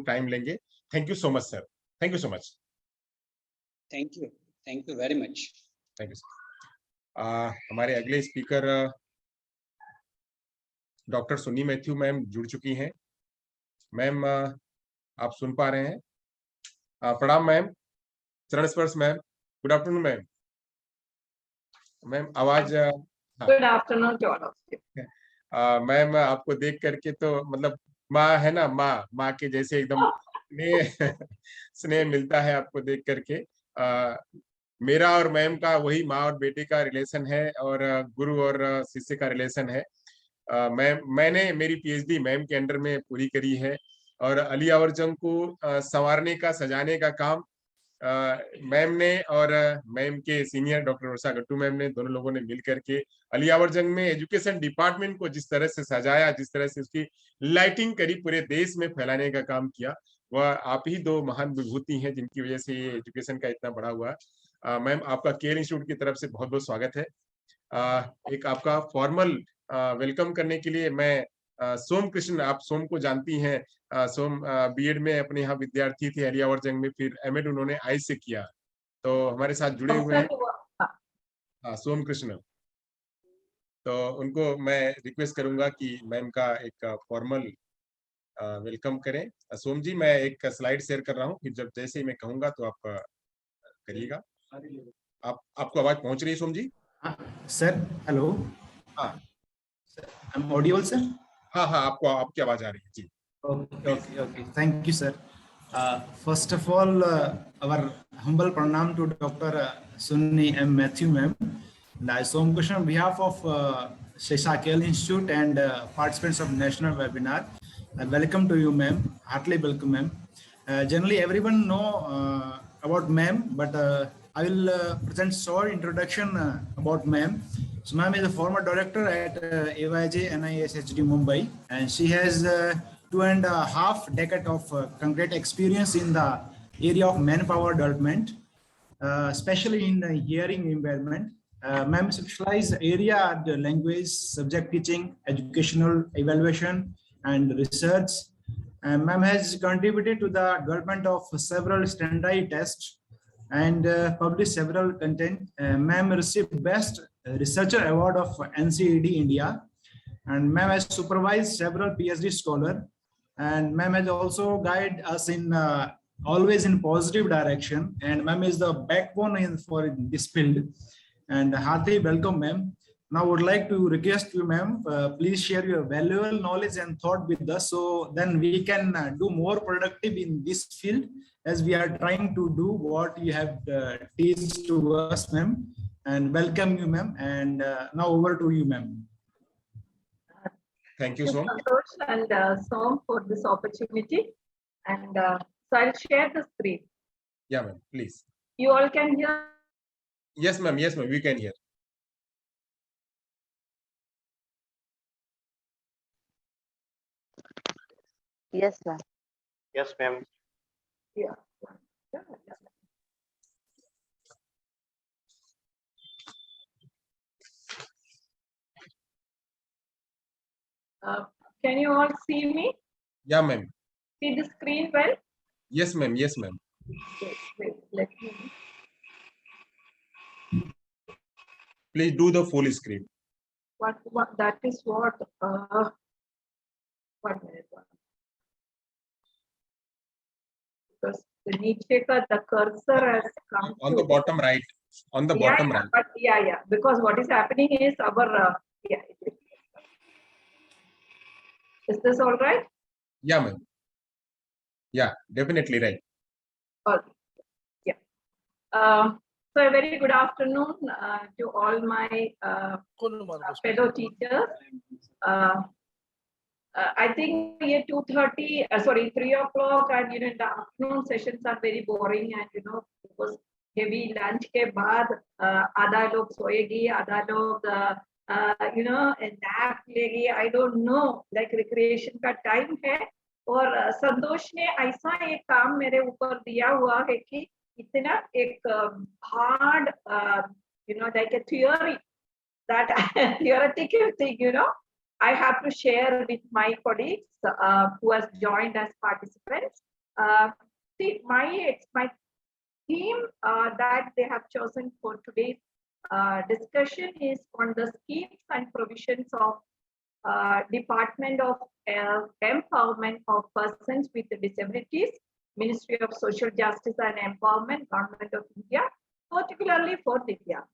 Time लेंगे। Thank you so much sir, thank you so much. Thank you very much. Thank you sir. हमारे अगले speaker doctor Sunni Matthew ma'am जुड़ चुकी हैं। Ma'am आप सुन पा रहे हैं? प्रणाम मैम, चरण स्पर्श ma'am, good afternoon ma'am. Ma'am आवाज good afternoon to all of you. Ma'am आपको देख करके तो मतलब माँ है ना, माँ के जैसे एकदम स्नेह स्नेह मिलता है आपको देख करके। मेरा और मैम का वही माँ और बेटे का रिलेशन है और गुरु और शिष्य का रिलेशन है। मैंने मेरी पीएचडी मैम के अंडर में पूरी करी है और अली यावर जंग को संवारने का, सजाने का काम मैम ने और मैम के सीनियर डॉक्टर वर्षा गट्टू मैम ने, दोनों लोगों ने मिल करके अली यावर जंग में एजुकेशन डिपार्टमेंट को जिस तरह से सजाया, जिस तरह से उसकी लाइटिंग करी, पूरे देश में फैलाने का काम किया, वह आप ही दो महान विभूति हैं जिनकी वजह से ये एजुकेशन का इतना बड़ा हुआ। मैम आपका केयर इंस्टीट्यूट की तरफ से बहुत बहुत स्वागत है। एक आपका फॉर्मल वेलकम करने के लिए मैं सोम कृष्ण, आप सोम को जानती हैं, सोम बीएड में अपने यहाँ विद्यार्थी थे अली यावर जंग में, फिर एमएड उन्होंने आई से किया, तो हमारे साथ जुड़े हुए हैं सोम कृष्ण। तो उनको मैं रिक्वेस्ट करूंगा कि मैम का एक फॉर्मल वेलकम करें। सोम जी, मैं एक स्लाइड शेयर कर रहा हूँ, फिर जब जैसे ही मैं कहूंगा तो आप करिएगा। आपको आवाज पहुंच रही है सोम जी? Sir hello. हाँ, आई एम ऑडिबल सर? हाँ हाँ, आपको आपकी आवाज आ रही है जी। Okay. Thank you, sir. First of all, our humble pranam to Dr. Sunni M. Matthew ma'am. And I so question on behalf of Shesha KL Institute and participants of national webinar. Welcome to you, ma'am. Heartily welcome, ma'am. Generally, everyone know about ma'am, but I will present short introduction about ma'am. So ma'am is a former director at AYJ NISHD Mumbai, and she has 2.5 decades of concrete experience in the area of manpower development, especially in the hearing impairment. Ma'am specialized area are the language, subject teaching, educational evaluation, and research. Ma'am has contributed to the development of several standardized tests and published several content. Ma'am received Best Researcher Award of NCED India, and ma'am has supervised several PhD scholars, and ma'am has also guided us in always in positive direction, and ma'am is the backbone for this field. And hearty welcome, ma'am. Now I would like to request you, ma'am, please share your valuable knowledge and thought with us, so then we can do more productive in this field, as we are trying to do what you have teach to us, ma'am. And welcome you, ma'am. And now over to you, ma'am. Thank you, Som. And Som for this opportunity. And so I'll share the screen. Yeah, ma'am, please. You all can hear? Yes, ma'am. Yes, ma'am. We can hear. Yes, ma'am. Yes, ma'am. Yeah. Can you all see me? Yeah, ma'am. See the screen well? Yes, ma'am. Yes, ma'am. Wait, let me. Please do the full screen. What that is what? 1 minute. Because the niche the cursor has come on the bottom right. On the bottom right. But yeah. Because what is happening is our Is this all right? Yeah, ma'am. Yeah, definitely right. Okay. Yeah. So a very good afternoon to all my fellow teachers. I think 2:30, sorry, 3 o'clock, and in the afternoon sessions are very boring, and because heavy lunch के बाद आधा लोग सोएगी, आधा लोग nap लेगी. I don't know, like recreation का time है. और संतोष ने ऐसा एक काम मेरे ऊपर दिया हुआ है कि इतना एक hard, like a theory, that theoretical thing, I have to share with my colleagues who has joined as participants. See, my theme that they have chosen for today's discussion is on the schemes and provisions of Department of Empowerment of Persons with Disabilities, Ministry of Social Justice and Empowerment, Government of India, particularly for Divyang.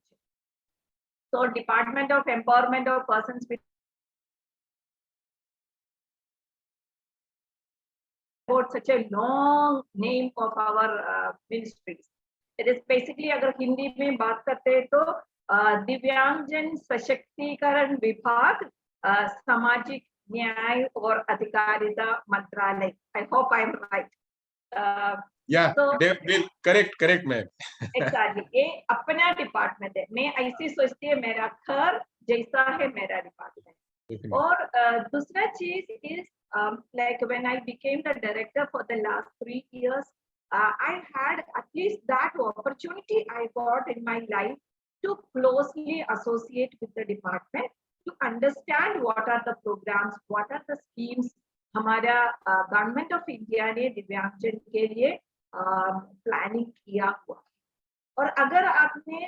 So Department of Empowerment of Persons with about such a long name of our ministries. It is basically, अगर हिंदी में बात करते हैं तो दिव्यांगजन सशक्तिकरण विभाग, सामाजिक न्याय और अधिकारिता मंत्रालय. I hope I am right. Yeah, so, correct ma'am. Exactly. ये अपना डिपार्टमेंट है. मैं ऐसी सोचती है मेरा घर जैसा है मेरा डिपार्टमेंट. और दूसरा चीज is like when I became the director for the last 3 years, I had at least that opportunity I got in my life to closely associate with the department, to understand what are the programs, what are the schemes हमारा government of India ने दिव्यांगजन के लिए planning किया हुआ. और अगर आपने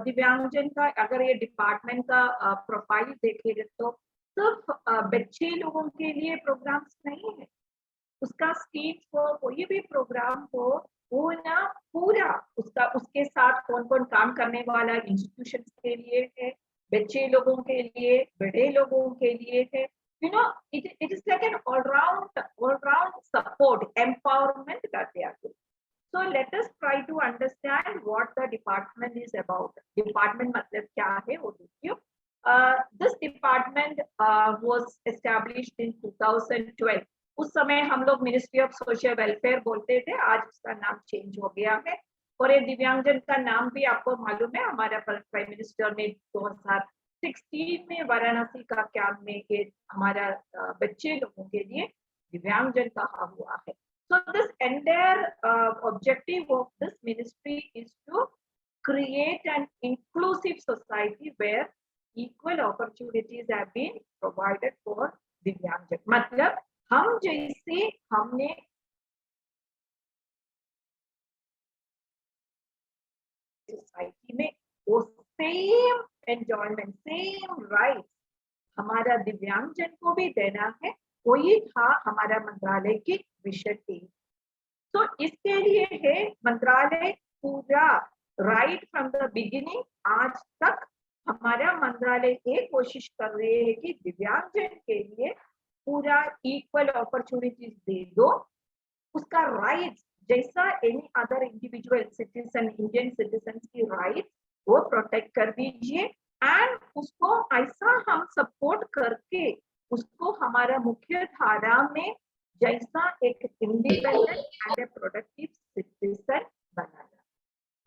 दिव्यांगजन का अगर ये डिपार्टमेंट का प्रोफाइल देखेंगे तो सिर्फ बच्चे लोगों के लिए प्रोग्राम्स नहीं है. उसका स्कीम्स हो, कोई भी प्रोग्राम हो, वो ना पूरा उसका उसके साथ कौन कौन काम करने वाला इंस्टीट्यूशन के लिए है, बच्चे लोगों के लिए, बड़े लोगों के लिए है. You know, it is like an all-round support, empowerment that they are doing. So let us try to understand what the department is about. Department मतलब क्या है वो देखिए. This department was established in 2012. उस समय हम लोग मिनिस्ट्री ऑफ सोशल वेलफेयर बोलते थे, आज उसका नाम चेंज हो गया है. और ये दिव्यांगजन का नाम भी आपको मालूम है, हमारा प्राइम मिनिस्टर ने 2016 में वाराणसी का कैंप में के हमारा बच्चे लोगों के लिए दिव्यांगजन कहा हुआ है. So this entire objective of this ministry is to create an inclusive society where equal opportunities have been provided for दिव्यांगजन. मतलब हम जैसे हमने सोसाइटी में वो सेम एंजॉयमेंट, सेम राइट हमारा दिव्यांगजन को भी देना है. वही था हमारा मंत्रालय की विषय थी. तो इसके लिए है मंत्रालय पूरा राइट फ्रॉम द बिगिनिंग आज तक हमारा मंत्रालय ये कोशिश कर रहे हैं कि दिव्यांगजन के लिए पूरा इक्वल अपॉर्चुनिटीज दे दो. उसका राइट्स जैसा any other individual citizen, Indian citizen की राइट्स वो प्रोटेक्ट कर दीजिए. एंड उसको ऐसा हम सपोर्ट करके उसको हमारा मुख्य धारा में जैसा एक independent and a productive citizen बनाना.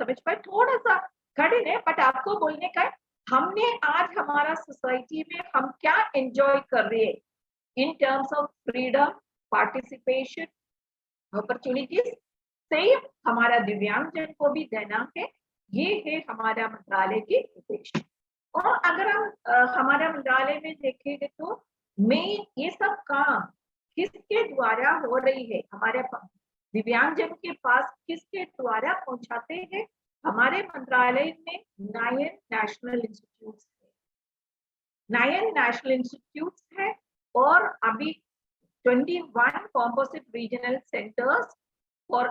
समझ पाए? थोड़ा सा कठिन है बट आपको बोलने का हमने आज हमारा सोसाइटी में हम क्या एंजॉय कर रहे हैं in terms of freedom, participation, opportunities, same हमारा दिव्यांगजन को भी देना है. ये है हमारा मंत्रालय की उद्देश्य. और अगर हम हमारा मंत्रालय में देखेंगे तो मेन ये सब काम किसके द्वारा हो रही है, हमारे दिव्यांगजन के पास किसके द्वारा पहुंचाते हैं. हमारे मंत्रालय में 9 नेशनल इंस्टीट्यूट्स है, 9 नेशनल इंस्टीट्यूट्स है और अभी 21 composite regional centres for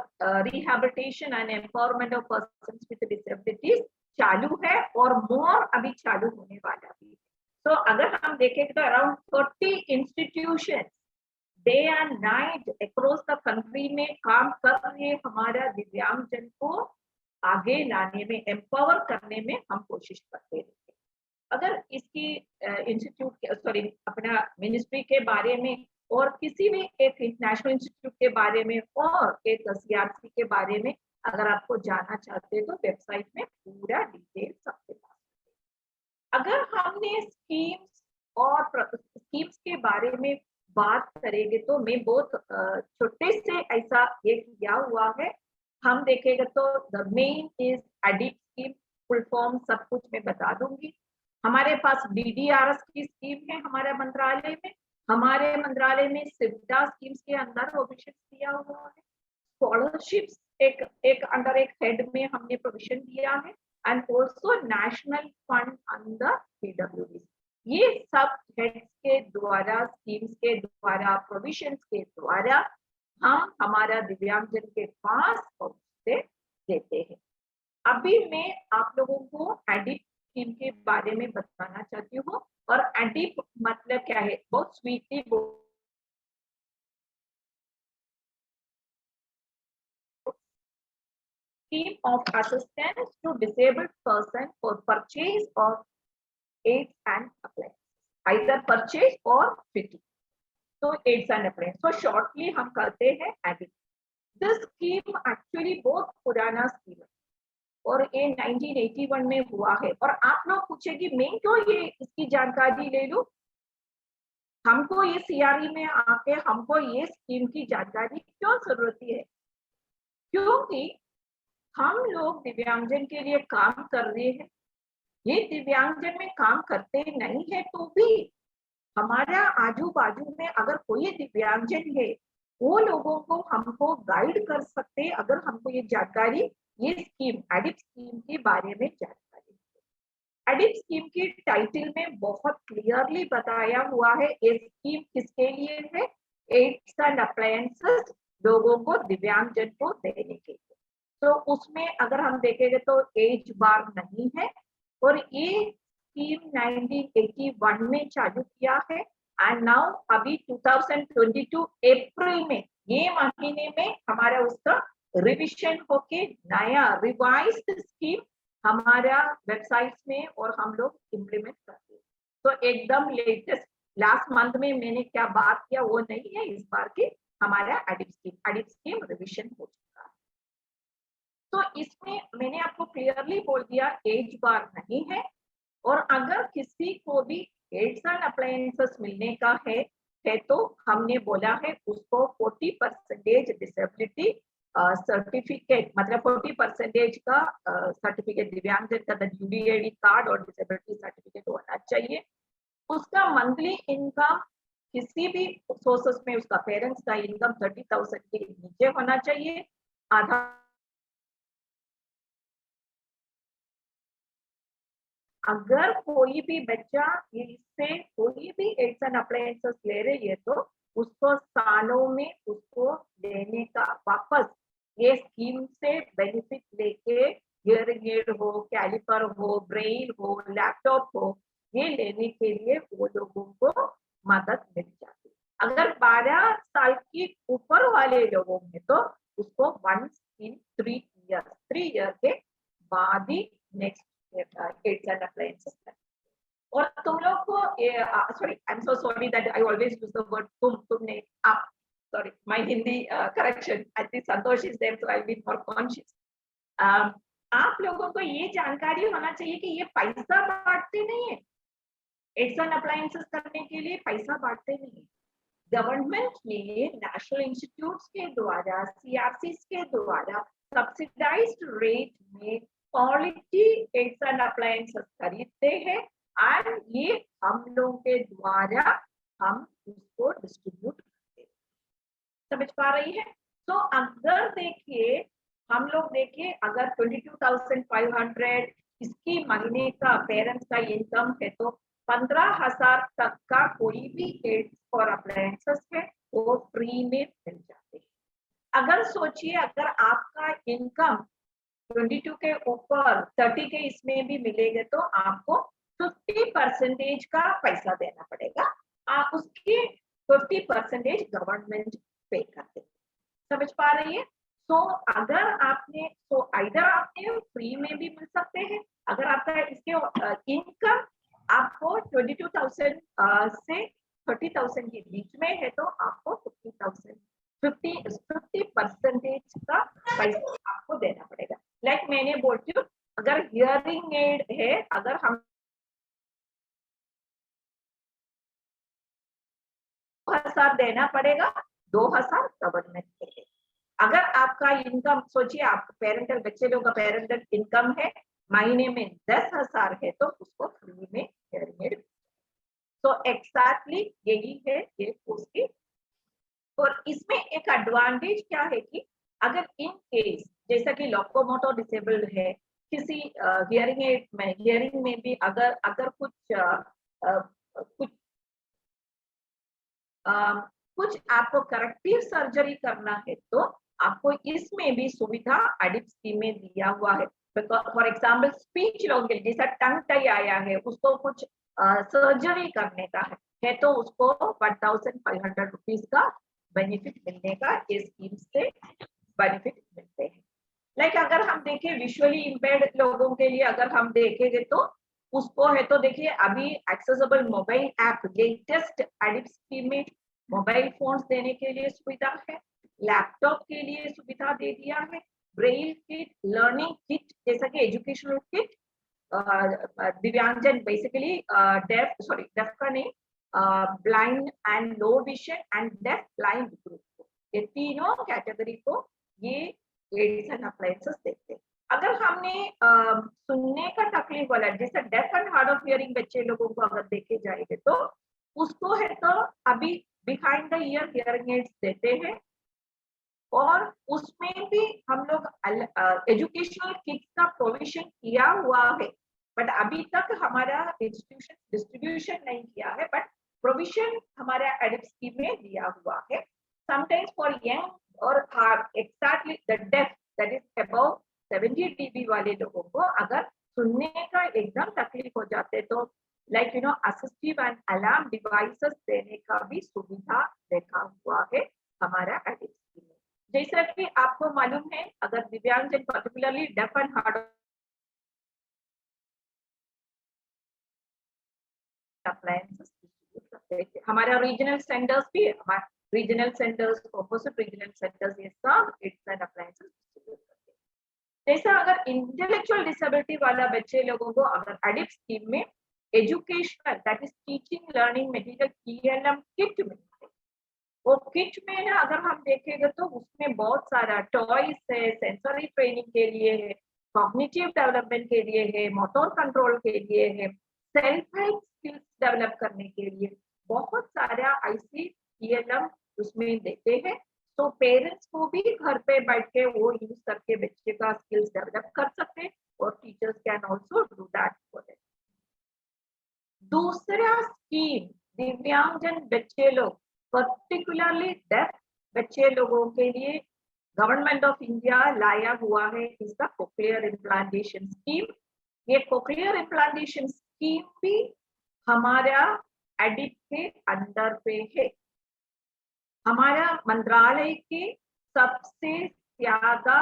rehabilitation and empowerment of persons with disabilities चालू है और मोर अभी चालू होने वाला भी. तो अगर हम देखें तो around 30 institution day and night across the country में काम कर रहे हैं हमारा दिव्यांगजन को आगे लाने में, एम्पावर करने में हम कोशिश करते हैं. अगर इसकी इंस्टीट्यूट सॉरी अपना मिनिस्ट्री के बारे में और किसी भी एक नेशनल इंस्टीट्यूट के बारे में और एक CRC के बारे में अगर आपको जानना चाहते हैं तो वेबसाइट में पूरा डिटेल सबके पास. अगर हमने स्कीम्स और स्कीम्स के बारे में बात करेंगे तो मैं बहुत छोटे से ऐसा ये किया हुआ है. हम देखेंगे तो the main is ADIP scheme, full form सब कुछ मैं बता दूंगी. हमारे पास DDRS की स्कीम है हमारे मंत्रालय में। हमारे मंत्रालय में सिप्टा स्कीम्स के अंदर प्रोविजन दिया हुआ है। स्कॉलरशिप्स एक अंडर एक हेड में हमने प्रोविजन दिया है, and also national fund under PWD। ये सब हेड्स के द्वारा, स्कीम्स के द्वारा, प्रोविजंस के द्वारा हम हमारा दिव्यांगजन के पास पहुंचते देते हैं। अभी मैं आप लोगों को एडिप स्कीम के बारे में बताना चाहती हूँ। और एडिप मतलब क्या है, बहुत sweetly scheme of assistance to disabled person for purchase of aids and appliances, either purchase or fitting. So aids and appliances. So shortly हम कहते हैं ADIP. This scheme actually बहुत पुराना स्कीम है और ये 1981 में हुआ है। और आप लोग पूछेगी मैं क्यों ये इसकी जानकारी ले लूं, हमको ये CRE में आके हमको ये स्कीम की जानकारी क्यों जरूरत है, क्योंकि हम लोग दिव्यांगजन के लिए काम कर रहे हैं। ये दिव्यांगजन में काम करते नहीं है तो भी हमारा आजू बाजू में अगर कोई दिव्यांगजन है, वो लोगों को हमको गाइड कर सकते हैं अगर हमको ये जानकारी, ये स्कीम एडिप स्कीम के बारे में जानकारी। एडिप स्कीम की टाइटल में बहुत क्लियरली बताया हुआ है ये स्कीम किसके लिए है, एड्स एंड अप्लायंसेस लोगों को, दिव्यांगजन को देने के लिए। तो उसमें अगर हम देखेंगे तो एज बार नहीं है। और ये स्कीम 1981 में चालू किया है एंड नाउ अभी 2022 अप्रैल में, ये महीने में हमारा उसका रिविजन होके नया रिवाइज्ड स्कीम हमारा वेबसाइट में और हम लोग इम्प्लीमेंट करते हैं। तो एकदम लेटेस्ट लास्ट मंथ में मैंने क्या बात किया वो नहीं है, इस बार की हमारा एडिप स्कीम रिविजन हो चुका है। तो इसमें मैंने आपको क्लियरली बोल दिया एज बार नहीं है। और अगर किसी को भी एड्स एंड अप्लायंसेस मिलने का है तो हमने बोला है उसको 40% डिसेबिलिटी सर्टिफिकेट, मतलब 40% का सर्टिफिकेट दिव्यांगजन का UDAD कार्ड और डिसेबिलिटी सर्टिफिकेट होना चाहिए। उसका मंथली इनकम किसी भी सोर्सेस में उसका पेरेंट्स का इनकम 30,000 के नीचे होना चाहिए। आधा अगर कोई भी बच्चा इससे कोई भी एड्स एंड अप्लायंसेस ले रही है तो उसको सालों में उसको देने का वापस ये स्कीम से बेनिफिट लेके हियरिंग एड हो, कैलिपर हो, ब्रेल हो, लैपटॉप हो, ये लेने के लिए वो लोगों को मदद मिल जाती है। अगर 12 साल की ऊपर वाले लोगों में तो उसको 1 in 3 years के बाद ही नेक्स्ट aids and appliances। और तुम लोग को sorry, I'm so sorry that I always use the word तुमने, आप, sorry, my Hindi correction, I think Santosh is there so I'll be more conscious। आप लोगों को ये जानकारी होना चाहिए कि ये पैसा बांटते नहीं है, एड्स एंड अप्लायंसेस करने के लिए पैसा बांटते नहीं है। गवर्नमेंट ने नेशनल इंस्टीट्यूट्स के द्वारा, CRCs के द्वारा सब्सिडाइज्ड रेट में क्वालिटी एड्स एंड अप्लायंसेस खरीदते हैं एंड ये हम लोगों के द्वारा हम उसको डिस्ट्रीब्यूट करते हैं। समझ पा रही है? तो अगर देखिए हम लोग देखिए अगर 22,500 इसकी महीने का पेरेंट्स का इनकम है तो 15,000 तक का कोई भी एड्स और अप्लायंसेस है वो फ्री में मिल जाते हैं। अगर सोचिए अगर आपका इनकम 22 के ऊपर 30 के इसमें भी मिलेगा तो आपको 50% का पैसा देना पड़ेगा, आप उसकी 50% गवर्नमेंट पे करते हैं। समझ पा रही है? तो अगर आपने तो इधर आपने फ्री में भी मिल सकते हैं, अगर आपका इसके इनकम आपको 22,000 से 30,000 के बीच में है तो आपको 50% का पैसा आपको देना पड़ेगा। लाइक मैंने बोलती हूँ अगर हियरिंग एड है, अगर हम 2,000 देना पड़ेगा, 2,000 गवर्नमेंट देगा। अगर आपका इनकम सोचिए आप पेरेंटल, बच्चे लोग का पेरेंटल इनकम है महीने में 10,000 है तो उसको फ्री में हियरिंग एड। तो एग्जैक्टली यही है ये कोर्स की। और इसमें एक एडवांटेज क्या है कि अगर इन केस जैसा कि लोकोमोटर डिसेबल्ड है, किसी हियरिंग एड में, हियरिंग में भी अगर अगर कुछ कुछ आपको करेक्टिव सर्जरी करना है तो आपको इसमें भी सुविधा एडिप स्कीम में दिया हुआ है। फॉर एग्जाम्पल स्पीच लोगों के लिए, जैसा टंग टाई आया है उसको कुछ सर्जरी करने का है तो उसको 1,500 रुपीज का बेनिफिट मिलने का ये स्कीम से बेनिफिट मिलते हैं। लाइक अगर हम देखें विजुअली इम्पेयर्ड लोगों के लिए अगर हम देखेंगे तो उसको है तो देखिए अभी accessible mobile app latest ADIP scheme में मोबाइल फोन्स देने के लिए सुविधा है, लैपटॉप के लिए सुविधा दे दिया है, ब्रेल किट, लर्निंग किट जैसा कि एजुकेशनल किट, दिव्यांगजन बेसिकली डेफ का नहीं, blind and low vision and deaf blind group को, ये तीनों कैटेगरी को ये एड्स एंड अप्लायंसेस देते हैं। अगर हमने सुनने का तकलीफ वाला जैसे deaf and hard of hearing बच्चे लोगों को अगर देखे जाएंगे तो उसको है तो अभी behind the ear hearing aids देते हैं और उसमें भी हम लोग एजुकेशनल किट्स का प्रोविजन किया हुआ है, बट अभी तक हमारा इंस्टीट्यूशन डिस्ट्रीब्यूशन नहीं किया है, बट प्रोविजन हमारा एडिप स्कीम में दिया हुआ है। समटाइम्स फॉर यंग और exactly the deaf that is above 70 dB वाले लोगों को अगर सुनने का एकदम तकलीफ हो जाते तो like you know assistive and alarm devices देने का भी सुविधा देखा हुआ है हमारा एडिप स्कीम में। जैसा कि आपको मालूम है अगर दिव्यांगजन particularly deaf and hard appliances हमारा रीजनल सेंटर्स भी है, हमारे regional centres, opposite regional centres ये सब इट्स एंड अप्लायंसेस डिस्ट्रीब्यूट करते हैं। जैसा अगर इंटेलेक्चुअल डिसेबिलिटी वाला बच्चे लोगों को अगर एडिप स्कीम में educational that is teaching learning material TLM kit मिलते हैं, वो किट में ना अगर हम देखेंगे तो उसमें बहुत सारा टॉयज है, सेंसरी ट्रेनिंग के लिए है, कॉग्निटिव डेवलपमेंट के लिए है, मोटर कंट्रोल के लिए है, सेल्फ हेल्प स्किल्स डेवलप करने के लिए बहुत सारा ऐसी टीएलएम उसमें देते हैं। तो पेरेंट्स को भी घर पे बैठ के वो यूज करके बच्चे का स्किल्स डेवलप कर सकते हैं और teachers can also do that for them. दूसरा स्कीम दिव्यांगजन बच्चे लोग पर्टिकुलरली डेफ बच्चे लोगों के लिए गवर्नमेंट ऑफ इंडिया लाया हुआ है इसका कोक्लियर इम्प्लांटेशन स्कीम। ये कोक्लियर इम्प्लांटेशन स्कीम भी हमारा एडिप के अंडर पे है। हमारा मंत्रालय के सबसे ज्यादा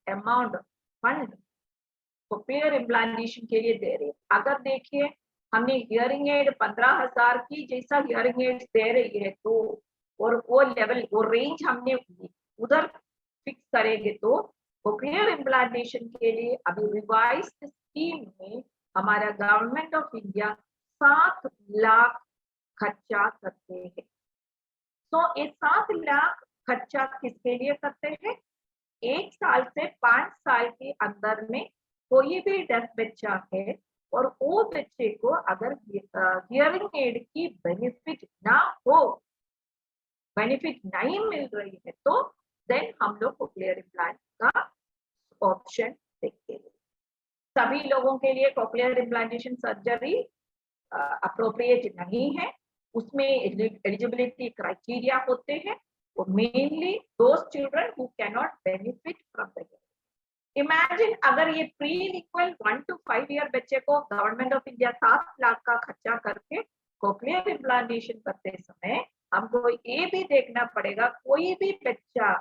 अमाउंट फंड कोक्लियर इम्प्लांटेशन के लिए दे रहे हैं। अगर देखिए हमने हियरिंग एड 15,000 की जैसा हियरिंग एड दे रही है तो और वो लेवल वो रेंज हमने उधर फिक्स करेंगे तो कोक्लियर इम्प्लांटेशन के लिए अभी रिवाइज्ड स्कीम में हमारा गवर्नमेंट ऑफ इंडिया 7 लाख खर्चा करते हैं। तो ये 7 लाख खर्चा किसके लिए करते हैं? 1 साल से 5 साल के अंदर में कोई भी डेफ बच्चा है और वो बच्चे को अगर हियरिंग एड की बेनिफिट ना हो, बेनिफिट नहीं मिल रही है तो देन हम लोग कोक्लियर इम्प्लांट का ऑप्शन देखते हैं। सभी लोगों के लिए कोक्लियर इम्प्लांटेशन सर्जरी अप्रोप्रिएट नहीं है, उसमें एलिजिबिलिटी क्राइटेरिया होते हैं और mainly those children who can not benefit from the imagine अगर ये प्री इक्वल 1 to 5 ईयर बच्चे को गवर्नमेंट ऑफ इंडिया 7 लाख का खर्चा करके कोक्लियर इम्प्लांटेशन करते समय हमको ये भी देखना पड़ेगा कोई भी बच्चा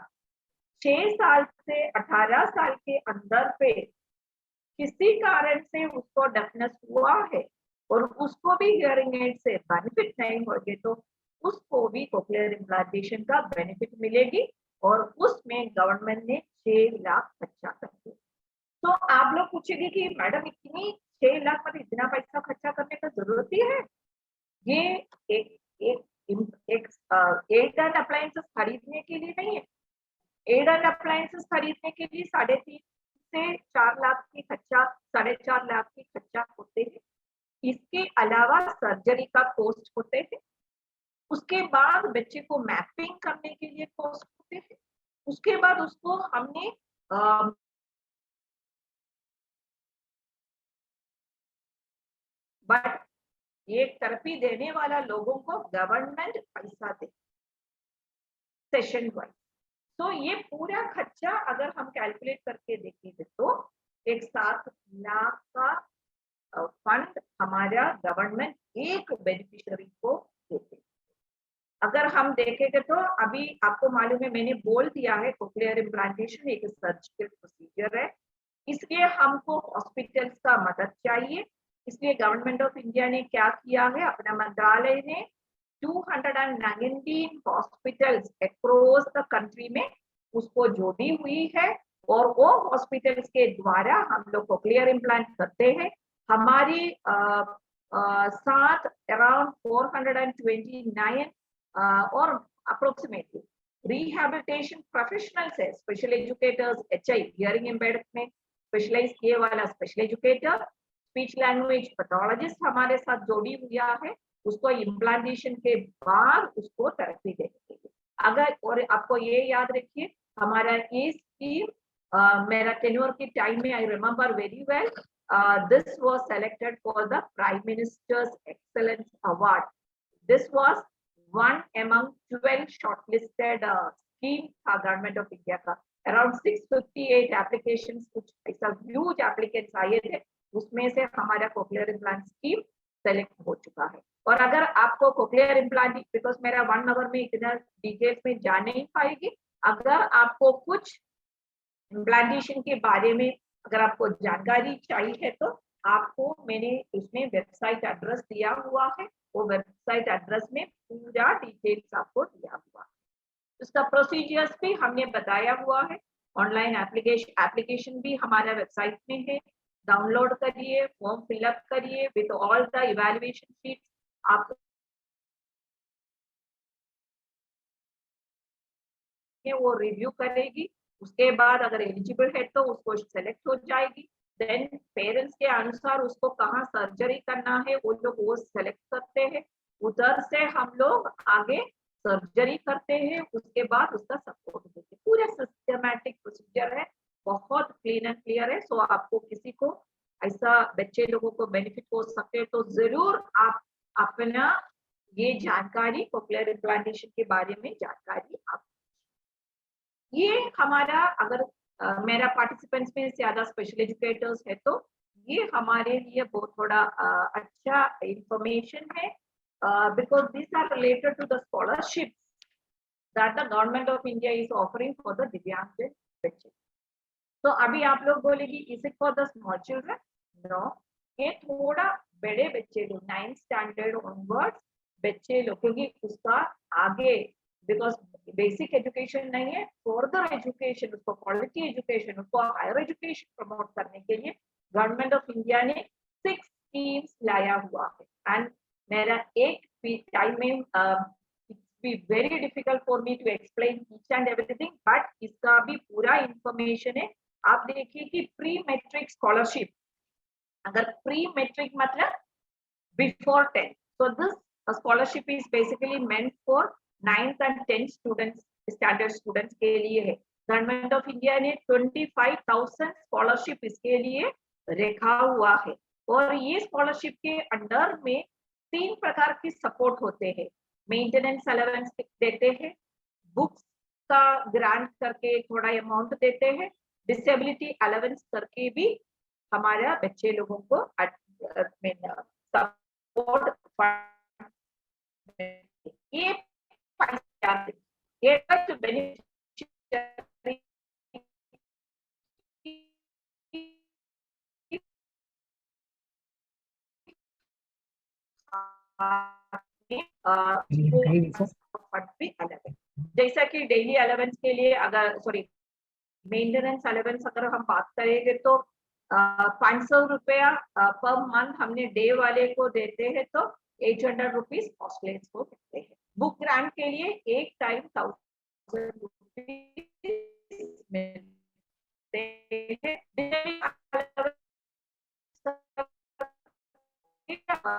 6 साल से 18 साल के अंदर पे किसी कारण से उसको डेफनेस हुआ है और उसको भी हियरिंग एड से बेनिफिट नहीं होगी तो उसको भी कोक्लियर इम्प्लांटेशन का बेनिफिट मिलेगी और उसमें गवर्नमेंट ने 6 लाख खर्चा कर दिया। तो आप लोग पूछेंगे कि मैडम इतनी 6 लाख पर इतना पैसा खर्चा करने का जरूरत ही है? ये एक एड एंड अप्लायंसेस खरीदने के लिए नहीं है। एड एंड अप्लायंसेस खरीदने के लिए 3.5 से 4 लाख की खर्चा, 4.5 लाख की खर्चा होते हैं। इसके अलावा सर्जरी का कॉस्ट होते हैं। उसके बाद बच्चे को मैपिंग करने के लिए कॉस्ट होते हैं। उसके बाद उसको हमने बट ये थेरेपी देने वाला लोगों को गवर्नमेंट पैसा दे सेशन वाइज। तो ये पूरा खर्चा अगर हम कैलकुलेट करके देखेंगे तो एक 7 लाख का फंड हमारा गवर्नमेंट एक बेनिफिशियरी को देते हैं। अगर हम देखेंगे तो अभी आपको मालूम है, मैंने बोल दिया है कोक्लियर इम्प्लांटेशन एक सर्जिकल प्रोसीजर है, इसलिए हमको हॉस्पिटल्स का मदद चाहिए। इसलिए गवर्नमेंट ऑफ इंडिया ने क्या किया है, अपना मंत्रालय ने 219 हॉस्पिटल्स अक्रॉस द कंट्री में उसको जोड़ी हुई है, और वो हॉस्पिटल्स के द्वारा हम लोग कोक्लियर इम्प्लांट करते हैं। हमारी साथ अराउंड 429 और अप्रोक्सीमेटली रिहैबिलिटेशन प्रोफेशनल्स है, special educators, HI hearing impaired में स्पेशलाइज किए वाला special educator, speech language pathologist हमारे साथ जोड़ी हुआ है, उसको इम्प्लांटेशन के बाद उसको थेरेपी देने के लिए। अगर और आपको ये याद रखिए, हमारा ये स्कीम मेरा टेन्योर के टाइम में I remember very well, this was selected for the Prime Minister's Excellence Award. This was one among 12 shortlisted schemes था गवर्नमेंट ऑफ इंडिया का। अराउंड 658 एप्लीकेशंस, कुछ ऐसा ह्यूज एप्लीकेंट्स आए थे, उसमें से हमारा कोक्लियर इम्प्लांट स्कीम सेलेक्ट हो चुका है। और अगर आपको कोक्लियर इम्प्लांट, बिकॉज मेरा 1 आवर में इतना डिटेल्स में जा नहीं पाएगी, अगर आपको कुछ इम्प्लांटेशन के बारे में अगर आपको जानकारी चाहिए तो आपको मैंने उसमें वेबसाइट एड्रेस दिया हुआ है, वो वेबसाइट एड्रेस में पूरा डिटेल्स आपको दिया हुआ है। उसका प्रोसीजर्स भी हमने बताया हुआ है। ऑनलाइन एप्लीकेशन भी हमारा वेबसाइट में है, डाउनलोड करिए, फॉर्म फिलअप करिए with all the evaluation sheets. आप वो रिव्यू करेगी, उसके बाद अगर एलिजिबल है तो उसको सेलेक्ट हो जाएगी। देन पेरेंट्स के अनुसार उसको कहाँ सर्जरी करना है वो लोग वो सेलेक्ट करते हैं, उधर से हम लोग आगे सर्जरी करते हैं, उसके बाद उसका सपोर्ट देते हैं। पूरा सिस्टमैटिक प्रोसीजर है, बहुत क्लीन एंड क्लियर है। सो आपको किसी को ऐसा बच्चे लोगों को बेनिफिट हो सकते हैं तो जरूर आप अपना ये जानकारी कोक्लियर इम्प्लांटेशन के बारे में जानकारी आप, ये हमारा अगर मेरा पार्टिसिपेंट्स में ज्यादा स्पेशल एजुकेटर्स है तो ये हमारे लिए बहुत थोड़ा अच्छा इंफॉर्मेशन है, because this are related to the scholarship that the government of India is offering for the दिव्यांग बच्चे। तो अभी आप लोग बोलेगी is it for the small children? No, ये थोड़ा बड़े बच्चे लोग 9th स्टैंडर्ड ऑनवर्ड्स बच्चे लोग, क्योंकि उसका आगे बिकॉज बेसिक एजुकेशन नहीं है, फर्दर एजुकेशन, उसको क्वालिटी एजुकेशन, उसको हायर एजुकेशन प्रमोट करने के लिए गवर्नमेंट ऑफ इंडिया ने 6 स्कीम्स लाया हुआ है। एंड मेरा एक टाइम में it's be very difficult for me to explain each and everything, but इसका भी पूरा इंफॉर्मेशन है। आप देखिए कि प्री मैट्रिक स्कॉलरशिप, अगर प्री मैट्रिक मतलब before 10, so this scholarship is basically meant for 9th and 10th students, standard students के लिए है। गवर्नमेंट ऑफ इंडिया ने 25,000 स्कॉलरशिप इसके लिए रखा हुआ है, और ये स्कॉलरशिप के अंडर में 3 प्रकार की सपोर्ट होते हैं। मेंटेनेंस अलाउंस देते हैं, बुक्स का ग्रांट करके थोड़ा अमाउंट देते हैं, डिसेबिलिटी अलाउंस करके भी हमारा बच्चे लोगों को सपोर्ट, ये जैसा कि डेली अलाउंस के लिए अगर मेंटेनेंस अलाउंस अगर हम बात करेंगे तो 500 रुपया पर मंथ हमने डे वाले को देते हैं, तो 800 रुपीज हॉस्टलेट्स को देते हैं। बुक ग्रांट के लिए एक टाइम 1000 रुपीज मिलते हैं।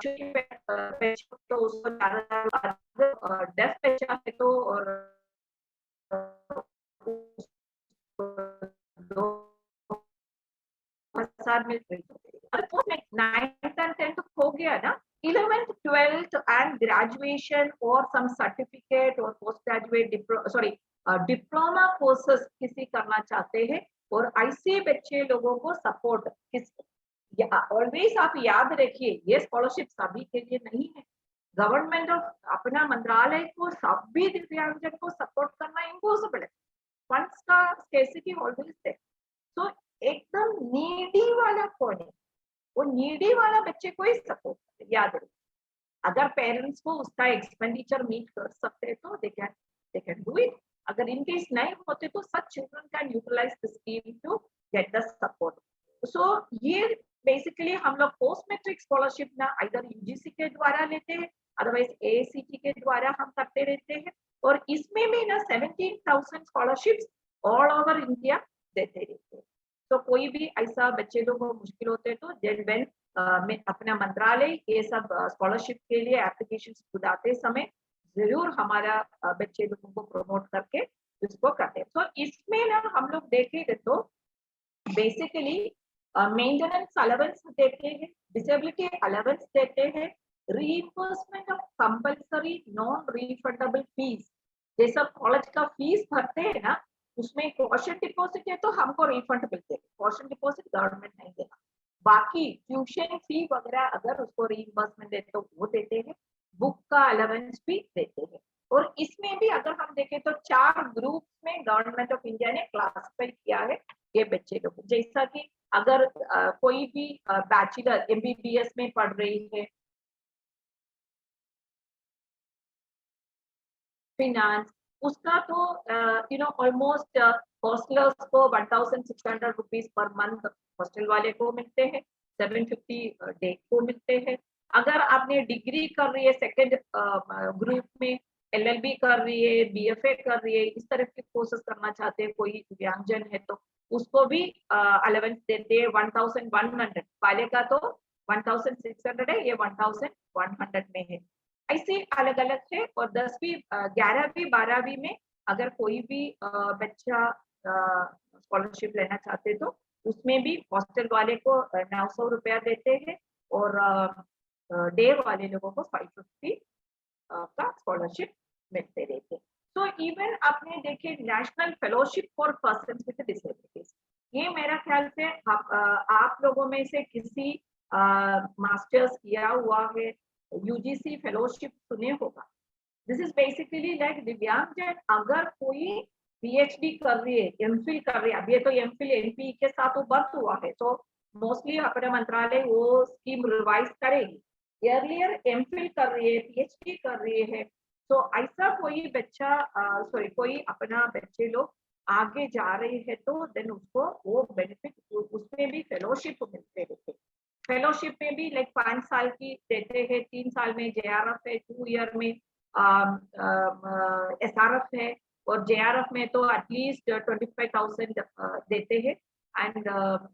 बच्चों तो उसको ज्यादा डेफ बच्चा है तो और 2000 में नाइन्थ एंड 10th हो गया ना, 11th 12th एंड ग्रेजुएशन और सम सर्टिफिकेट और पोस्ट ग्रेजुएट डिप्लोमा कोर्सेस किसी करना चाहते हैं और ऐसे बच्चे लोगों को सपोर्ट किस ऑलवेज आप याद रखिए ये स्कॉलरशिप सभी के लिए नहीं है। गवर्नमेंट और अपना मंत्रालय को सभी दिव्यांगजन को सपोर्ट करना इम्पॉसिबल है, फंड्स का स्केर्सिटी ऑलवेज है। तो एकदम नीडी वाला कौन है, वो नीडी वाला बच्चे को ही सपोर्ट याद रखिए। अगर पेरेंट्स को उसका एक्सपेंडिचर मीट कर सकते हैं तो दे कैन डू इट। अगर इन केस नहीं होते तो such children can utilize the scheme to get the support. So ये बेसिकली हम लोग पोस्ट मैट्रिक स्कॉलरशिप ना इधर यूजीसी के द्वारा लेते हैं, अदरवाइज एआईसीटी के द्वारा हम करते रहते हैं। और इसमें भी ना 17,000 स्कॉलरशिप्स ऑल ओवर इंडिया देते रहते हैं। तो कोई भी ऐसा बच्चे लोगों को मुश्किल होते हैं तो जेन में अपना मंत्रालय ये सब स्कॉलरशिप के लिए एप्लीकेशन खुदाते समय जरूर हमारा बच्चे लोगों को प्रमोट करके इसको करते हैं। तो इसमें ना हम लोग देखेंगे तो बेसिकली मेंटेनेंस अलाउंस देते हैं, डिसेबिलिटी अलाउंस देते हैं, reimbursement of compulsory non refundable fees. जैसा कॉलेज का फीस भरते हैं ना उसमें कॉशन डिपॉजिट है तो हमको रिफंड मिलते हैं, कॉशन डिपॉजिट गवर्नमेंट नहीं देगा। बाकी ट्यूशन फी वगैरह अगर उसको रीइंबर्समेंट देते तो वो देते हैं, बुक का अलाउंस भी देते हैं। और इसमें भी अगर हम देखें तो 4 ग्रुप में गवर्नमेंट ऑफ इंडिया ने क्लासिफाई किया है ये बच्चे लोग। जैसा कि अगर कोई भी बैचलर एमबीबीएस में पढ़ रही है, फिनांस, उसका तो ऑलमोस्ट हॉस्टलर्स को 1600 रुपीज पर मंथ हॉस्टल वाले को मिलते हैं, 750 डे को मिलते हैं। अगर आपने डिग्री कर रही है सेकंड ग्रुप में, एलएलबी कर रही है, बीएफए कर रही है, इस तरह के कोर्सेस करना चाहते हैं कोई दिव्यांगजन है तो उसको भी अलाउंस देते हैं 1100। पहले का तो 1600 है, ये 1100 में है। ऐसे अलग अलग है। और 10वीं 11वीं 12वीं में अगर कोई भी बच्चा स्कॉलरशिप लेना चाहते तो उसमें भी हॉस्टल वाले को 900 रुपया देते हैं और डे वाले लोगों को 550 का स्कॉलरशिप मिलते रहते हैं। तो इवन आपने देखे national fellowship for persons with disabilities, ये मेरा ख्याल से आप लोगों में से किसी मास्टर्स किया हुआ है, यूजीसी फेलोशिप सुने होगा। दिस इज बेसिकली लाइक दिव्यांगजन अगर कोई पीएचडी कर रही है, एमफिल कर रही है, अब ये तो एमफिल एनपी के साथ वो बर्थ हुआ है तो मोस्टली अपना मंत्रालय वो स्कीम रिवाइज करेगी। अर्लियर एमफिल कर रही है, पीएचडी कर रही है, तो ऐसा कोई बच्चा कोई अपना बच्चे लोग आगे जा रहे हैं तो देन उसको वो बेनिफिट उसमें भी फेलोशिप मिलते रहते। फेलोशिप में भी लाइक 5 साल की देते हैं, 3 साल में जेआरएफ है, 2 ईयर में एसआरएफ है और जेआरएफ में तो एटलीस्ट 25,000 देते हैं एंड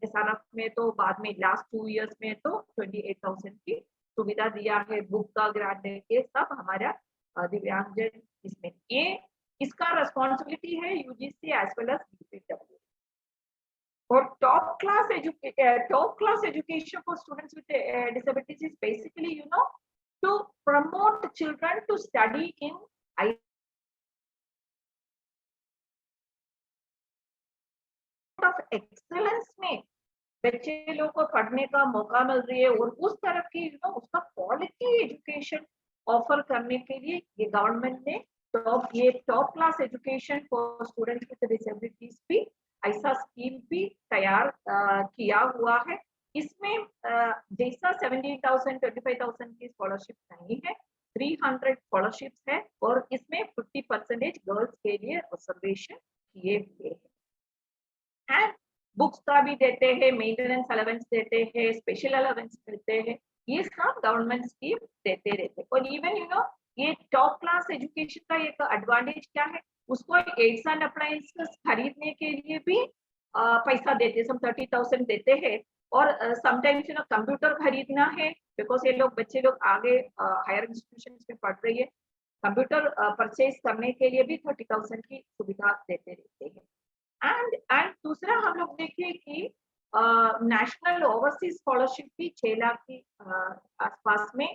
एसआरएफ में तो बाद में लास्ट 2 इयर्स में तो 28,000 की सुविधा दिया है, बुक का ग्रांट है। ये सब हमारा दिव्यांगजन इसमें ये इसका रिस्पॉन्सिबिलिटी है यूजीसी एज वेल एज बीपीडब्ल्यू। और top class education for students with disabilities is basically to promote children to study in of excellence में बच्चे लोगों को पढ़ने का मौका मिल रही है और उस तरफ की उसका क्वालिटी एजुकेशन ऑफर करने के लिए ये गवर्नमेंट ने top class education for students with disabilities भी ऐसा स्कीम भी तैयार किया हुआ है। इसमें जैसा 17,000 25,000 की स्कॉलरशिप नहीं है, 300 स्कॉलरशिप्स है और इसमें 50% गर्ल्स के लिए रिजर्वेशन किए हुए हैं। एंड बुक्स का भी देते हैं, मेंटेनेंस अलाउंस देते हैं, स्पेशल अलाउंस मिलते हैं, ये सब गवर्नमेंट स्कीम देते रहते हैं। और इवन ये टॉप क्लास एजुकेशन का एक एडवांटेज क्या है, उसको एड्स एंड अप्लायंसेस खरीदने के लिए भी पैसा देते हैं, 30,000 देते हैं। और समटाइम्स कंप्यूटर खरीदना है बिकॉज ये लोग बच्चे लोग आगे हायर इंस्टीट्यूशन में पढ़ रही है, कंप्यूटर परचेज करने के लिए भी 30,000 की सुविधा देते रहते हैं। एंड दूसरा हम लोग देखें कि नेशनल ओवरसीज स्कॉलरशिप भी 6 लाख की आसपास में,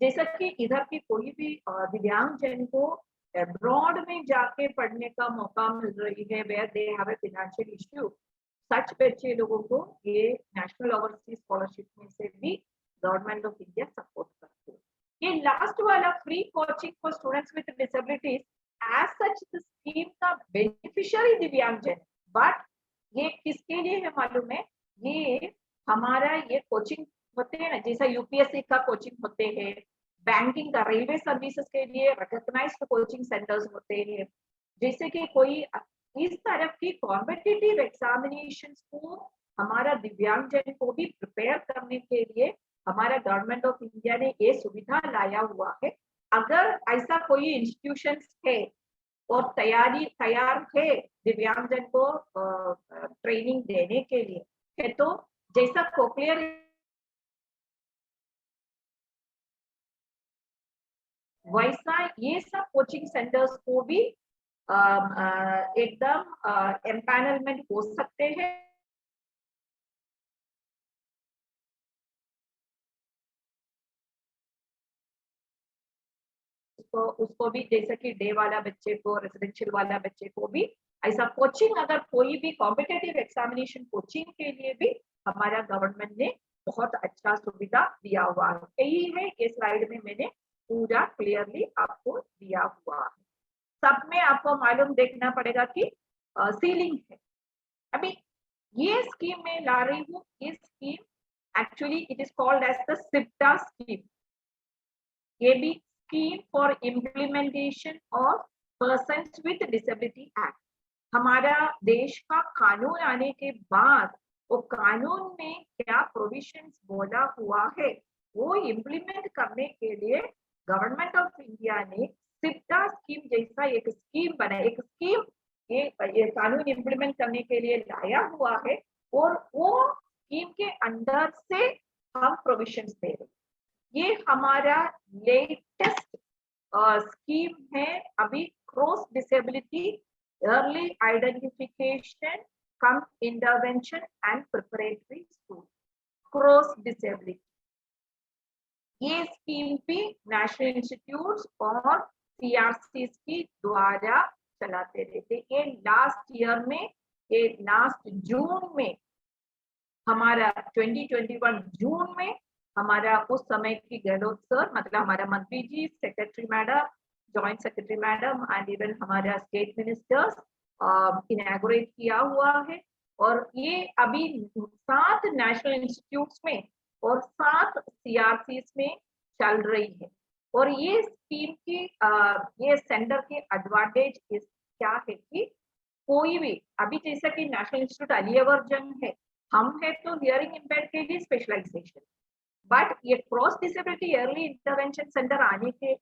जैसा कि इधर की कोई भी दिव्यांग जन को अब्रॉड में जाके पढ़ने का मौका मिल रही है, where they have a financial issue, such बच्चे लोगों को ये नेशनल ओवरसीज स्कॉलरशिप में से भी गवर्नमेंट ऑफ इंडिया सपोर्ट करती है। ये लास्ट वाला free coaching for students with disabilities, as such the scheme का बेनिफिशियरी दिव्यांग जन, बट ये किसके लिए है मालूम है? ये हमारा ये कोचिंग होते हैं ना, जैसा यूपीएससी का कोचिंग होते हैं, बैंकिंग का, रेलवे सर्विसेज के लिए रिकॉग्नाइज्ड कोचिंग सेंटर्स होते हैं, जैसे कि कोई इस तरह की कॉम्पिटिटिव एग्जामिनेशंस को हमारा दिव्यांग जन को भी प्रिपेयर करने के लिए हमारा गवर्नमेंट ऑफ इंडिया ने ये सुविधा लाया हुआ है। अगर ऐसा कोई इंस्टीट्यूशन है और तैयार है दिव्यांग जन को ट्रेनिंग देने के लिए है, तो जैसा कोक्लियर वैसा ये सब कोचिंग सेंटर्स को भी एकदम एम्पैनलमेंट हो सकते हैं। उसको भी जैसे कि डे वाला बच्चे को, रेजिडेंशियल वाला बच्चे को भी ऐसा कोचिंग, अगर कोई भी कॉम्पिटिटिव एग्जामिनेशन कोचिंग के लिए भी हमारा गवर्नमेंट ने बहुत अच्छा सुविधा दिया हुआ है। यही है, ये स्लाइड में मैंने पूरा क्लियरली आपको दिया हुआ है। सब में आपको मालूम देखना पड़ेगा कि सीलिंग है। अभी ये स्कीम में ला रही हूँ, ये scheme actually it is called as the SIPDA scheme. ये भी scheme for implementation of persons with disability act. हमारा देश का कानून आने के बाद वो कानून में क्या प्रोविजंस बोला हुआ है वो इम्प्लीमेंट करने के लिए गवर्नमेंट ऑफ इंडिया ने सिप्टा स्कीम जैसा एक स्कीम बनाई, एक स्कीम ये कानून इम्प्लीमेंट करने के लिए लाया हुआ है, और वो स्कीम के अंदर से हम प्रोविजंस दे रहे हैं। ये हमारा लेटेस्ट स्कीम है अभी, cross disability early identification come intervention and preparatory school, cross disability. ये स्कीम भी नेशनल इंस्टीट्यूट्स और सीआरसीज की द्वारा चलाते रहते। ये लास्ट ईयर में, ये लास्ट जून में हमारा 2021 जून में हमारा उस समय की गहलोत सर, मतलब हमारा मंत्री जी, secretary madam, joint secretary madam and even हमारा स्टेट मिनिस्टर्स इनॉग्रेट किया हुआ है। और ये अभी 7 नेशनल इंस्टीट्यूट्स में और 7 सीआरसीज में चल रही है। और ये स्कीम की ये सेंटर के एडवांटेज क्या है कि कोई भी, अभी जैसा कि नेशनल इंस्टीट्यूट अलीवर जंग है, हम है तो हियरिंग इम्पेयर्ड के लिए स्पेशलाइजेशन, बट ये cross disability early intervention centre आने के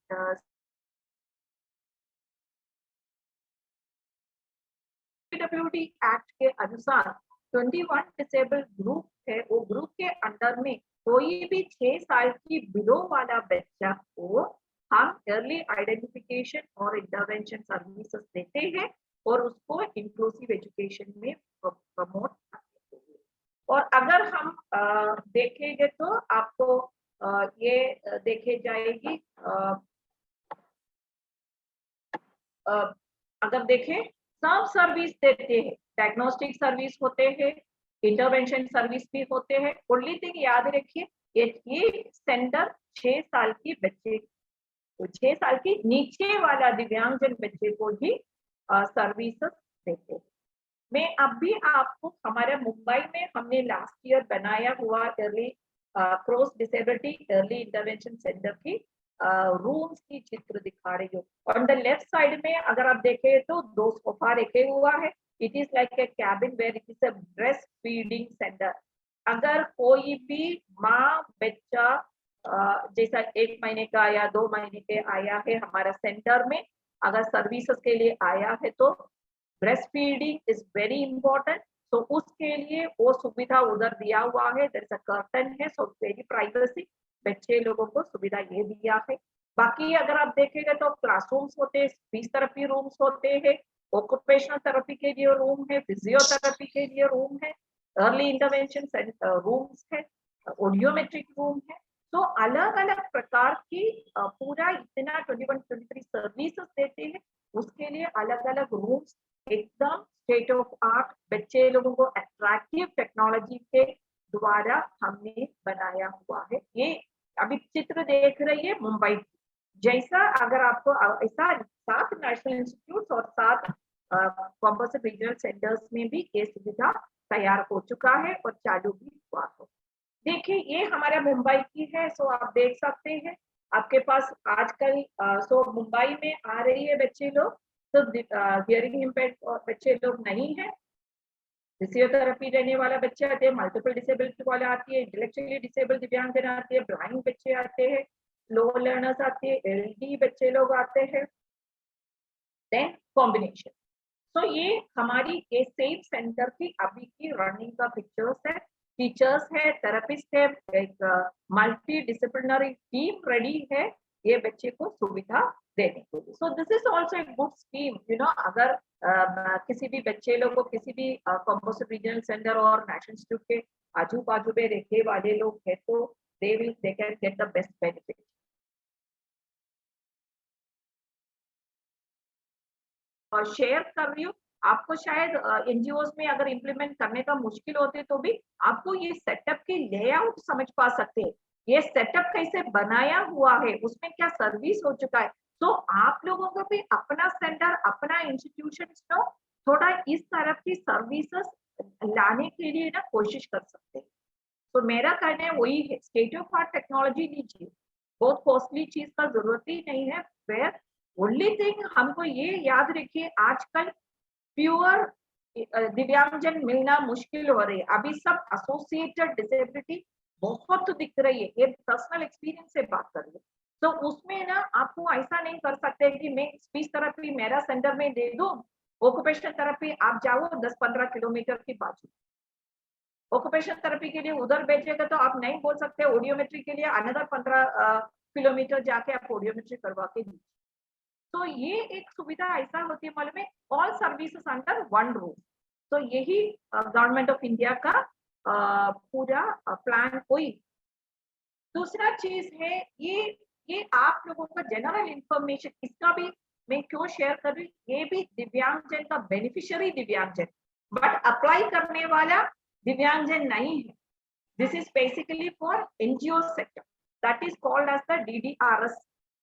पीडब्ल्यूडी एक्ट के अनुसार 21 डिसेबल्ड ग्रुप है, वो ग्रुप के अंडर में कोई भी 6 साल की बिलो वाला बच्चा को हम अर्ली आइडेंटिफिकेशन और इंटरवेंशन सर्विसेज देते हैं और उसको इंक्लूसिव एजुकेशन में प्रमोट करते हैं। और अगर हम देखेंगे तो आपको ये देखे जाएगी, अगर देखें सब सर्विस देते हैं, डायग्नोस्टिक सर्विस होते हैं, इंटरवेंशन सर्विस भी होते हैं। ओनली थिंग याद रखिए, ये सेंटर 6 साल की बच्चे, तो 6 साल की नीचे वाला दिव्यांगजन बच्चे को ही सर्विसेज देते हैं। मैं अब भी आपको हमारे मुंबई में हमने लास्ट ईयर बनाया हुआ early cross disability early intervention centre की रूम्स की चित्र दिखा रही हूँ। ऑन द लेफ्ट साइड में अगर आप देखें तो 2 सोफा रखे हुआ है। It is like a cabin where it is a breast feeding centre. अगर कोई भी माँ बच्चा जैसा 1 महीने का या 2 महीने के आया है हमारा सेंटर में, अगर सर्विसेज के लिए आया है तो breast feeding is very important, तो उसके लिए वो सुविधा उधर दिया हुआ है। देयर इज अ कर्टन है, सो वेरी प्राइवेसी। बच्चे लोगों को सुविधा ये दिया है। बाकी अगर आप देखेंगे तो क्लासरूम्स होते हैं, स्पीच थेरेपी रूम्स होते हैं, ऑक्यूपेशनल थेरेपी के लिए रूम है, फिजियोथेरेपी के लिए रूम है, अर्ली इंटरवेंशन रूम्स है, ऑडियोमेट्रिक रूम है। तो अलग अलग प्रकार की पूरा इतना 21-23 सर्विसेज देते हैं, उसके लिए अलग अलग रूम्स एकदम स्टेट ऑफ आर्ट बच्चे लोगों को अट्रैक्टिव टेक्नोलॉजी के द्वारा हमने बनाया हुआ है। ये अभी चित्र देख रही है मुंबई जैसा, अगर आपको ऐसा 7 नेशनल इंस्टीट्यूट और 7 कॉम्पोजिट रीजनल सेंटर्स में भी ये सुविधा तैयार हो चुका है और चालू भी हुआ है। देखिए ये हमारा मुंबई की है, सो आप देख सकते हैं आपके पास आजकल सो मुंबई में आ रही है बच्चे लोग, तो हियरिंग इम्पेयर्ड बच्चे लोग नहीं है, फिजियोथेरेपी देने वाला बच्चे आते हैं, मल्टीपल डिसेबिलिटी वाले आती है, इंटेलेक्चुअली डिसेबल्ड दिव्यांगजन आते हैं, ब्लाइंड बच्चे आते हैं, लो लर्नर्स आते हैं, एलडी बच्चे लोग आते हैं, देन कॉम्बिनेशन। तो ये हमारी सेफ सेंटर की अभी की रनिंग का पिक्चर्स है, टीचर्स है, थेरेपिस्ट है, एक मल्टी डिसिप्लिनरी टीम रेडी है ये बच्चे को सुविधा देने के लिए। सो दिस इज ऑल्सो एक गुड स्कीम, यू नो, अगर किसी भी बच्चे लोग को किसी भी कॉम्पोजिट रीजनल सेंटर और नेशनल इंस्टीट्यूट के आजू बाजू में रहने वाले लोग हैं तो they can get the best benefit. और शेयर कर रही हूँ आपको, शायद एनजीओ में अगर इम्प्लीमेंट करने का मुश्किल होते तो भी आपको ये सेटअप की लेआउट समझ पा सकते हैं, ये सेटअप कैसे बनाया हुआ है, उसमें क्या सर्विस हो चुका है। तो आप लोगों को भी अपना सेंटर, अपना इंस्टीट्यूशन को थोड़ा इस तरफ की सर्विसेज लाने के लिए ना कोशिश कर सकते हैं। तो मेरा कहना है वही है, स्टेट ऑफ आर्ट टेक्नोलॉजी लीजिए, बहुत कॉस्टली चीज का जरूरत ही नहीं है। वेयर ओनली थिंग हमको ये याद रखिए, आजकल प्योर दिव्यांगजन मिलना मुश्किल हो रही है, अभी सब एसोसिएटेड डिसेबिलिटी बहुत दिख रही है, ये पर्सनल एक्सपीरियंस से बात कर रही है। तो उसमें ना आपको ऐसा नहीं कर सकते कि मैं स्पीच थेरेपी मेरा सेंटर में दे दूं, ऑक्यूपेशनल थेरेपी आप जाओ 10-15 किलोमीटर की बाजू, ऑक्यूपेशनल थेरेपी के लिए उधर भेजिएगा तो आप नहीं बोल सकते ऑडियोमेट्री के लिए अनदर 15 किलोमीटर जाके आप ऑडियोमेट्री करवा के दीजिए। तो ये एक सुविधा ऐसा होती है, मालूम है, all services under one roof. तो यही गवर्नमेंट ऑफ इंडिया का पूरा प्लान कोई। दूसरा चीज है ये आप लोगों का जनरल इंफॉर्मेशन, इसका भी मैं क्यों शेयर कर रही हूँ, ये भी दिव्यांगजन का बेनिफिशियरी दिव्यांगजन, बट अप्लाई करने वाला दिव्यांगजन नहीं है। This is basically for NGO sector, that is called as the DDRS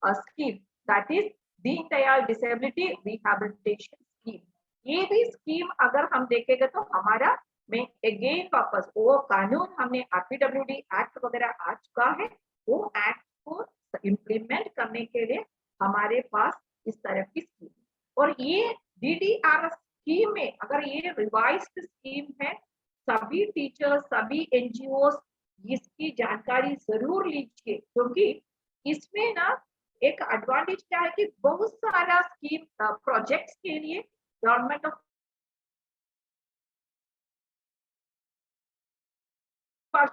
scheme, that is Deen Dayal disability rehabilitation scheme. ये भी स्कीम अगर हम देखेंगे तो हमारा में अगेन वापस वो कानून हमने RPWD एक्ट वगैरह आ चुका है, वो एक्ट को इम्प्लीमेंट करने के लिए हमारे पास इस तरह की स्कीम। और ये DDRS स्कीम में अगर ये रिवाइज्ड स्कीम है, सभी टीचर्स, सभी NGOs इसकी जानकारी जरूर लीजिए, क्योंकि इसमें ना एक एडवांटेज क्या है कि बहुत सारा स्कीम प्रोजेक्ट्स के लिए गवर्नमेंट ऑफ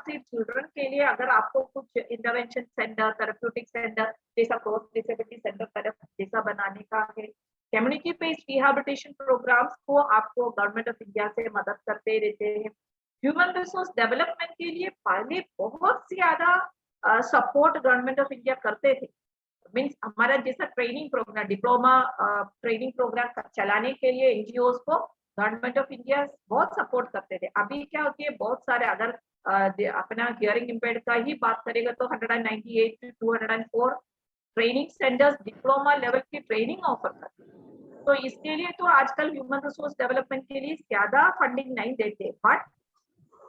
चिल्ड्रन के लिए अगर आपको कुछ इंटरवेंशन सेंटर, थेरेप्यूटिक सेंटर जैसा, क्रॉस डिसेबिलिटी सेंटर तरफ जैसा बनाने का है, कम्युनिटी बेस्ड रिहैबिलिटेशन प्रोग्राम्स को आपको गवर्नमेंट ऑफ इंडिया से मदद करते रहते हैं। ह्यूमन रिसोर्स डेवलपमेंट के लिए पहले बहुत ज्यादा सपोर्ट गवर्नमेंट ऑफ इंडिया करते थे, मीन्स हमारा जैसा training program, diploma training program चलाने के लिए एनजीओ को गवर्नमेंट ऑफ इंडिया बहुत सपोर्ट करते थे। अभी क्या होती है, बहुत सारे अगर अपना हियरिंग इम्पेयर्ड का ही बात करेगा तो 198 to 204 training centres diploma level की ट्रेनिंग ऑफर करते हैं। तो इसके लिए तो आजकल ह्यूमन रिसोर्स डेवलपमेंट के लिए ज्यादा फंडिंग नहीं देते, बट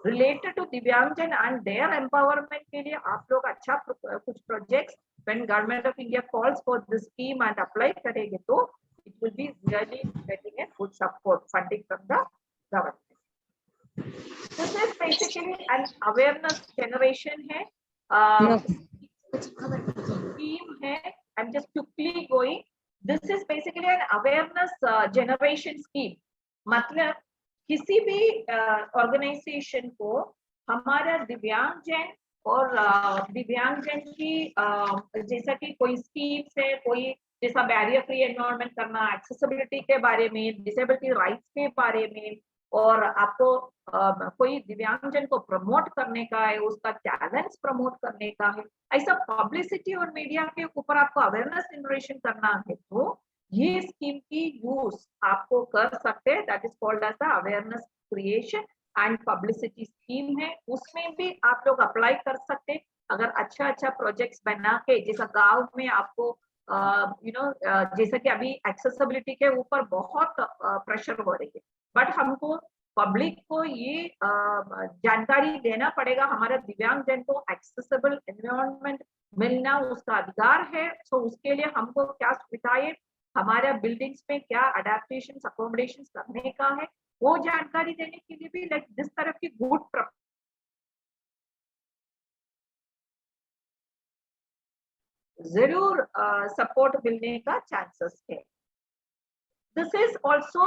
रिलेटेड टू दिव्यांगजन एंड देयर एम्पावरमेंट के लिए आप लोग अच्छा कुछ projects when government of India calls for this scheme and apply करेंगे तो it will be really getting a good support funding from the government. This is basically an awareness generation है, scheme है. I'm just quickly going. This is basically an awareness generation scheme. मतलब किसी भी organisation को हमारा दिव्यांगजन और दिव्यांगजन की जैसा कि कोई स्कीम्स है, कोई जैसा बैरियर फ्री एनवायरनमेंट करना, एक्सेसिबिलिटी के बारे में, डिसेबिलिटी राइट्स के बारे में, और आपको कोई दिव्यांगजन को प्रमोट करने का है, उसका टैलेंट्स प्रमोट करने का है, ऐसा पब्लिसिटी और मीडिया के ऊपर आपको अवेयरनेस जनरेशन करना है, तो ये स्कीम की यूज आपको कर सकते हैं। That is called as the awareness creation and publicity scheme है। उसमें भी आप लोग अप्लाई कर सकते हैं। अगर अच्छा प्रोजेक्ट्स बना के, जैसा गांव में आपको जैसा कि अभी एक्सेसिबिलिटी के ऊपर बहुत प्रेशर हो रही है, बट हमको पब्लिक को ये जानकारी देना पड़ेगा, हमारे दिव्यांगजन को एक्सेसिबल एनवायरनमेंट मिलना उसका अधिकार है। तो उसके लिए हमको क्या सुविधाएं, हमारे बिल्डिंग्स में क्या अडेप्टेशन अकोमोडेशन करने का है, वो जानकारी देने के लिए भी लाइक जिस तरह की गुड जरूर सपोर्ट मिलने का चांसेस है। दिस इज ऑल्सो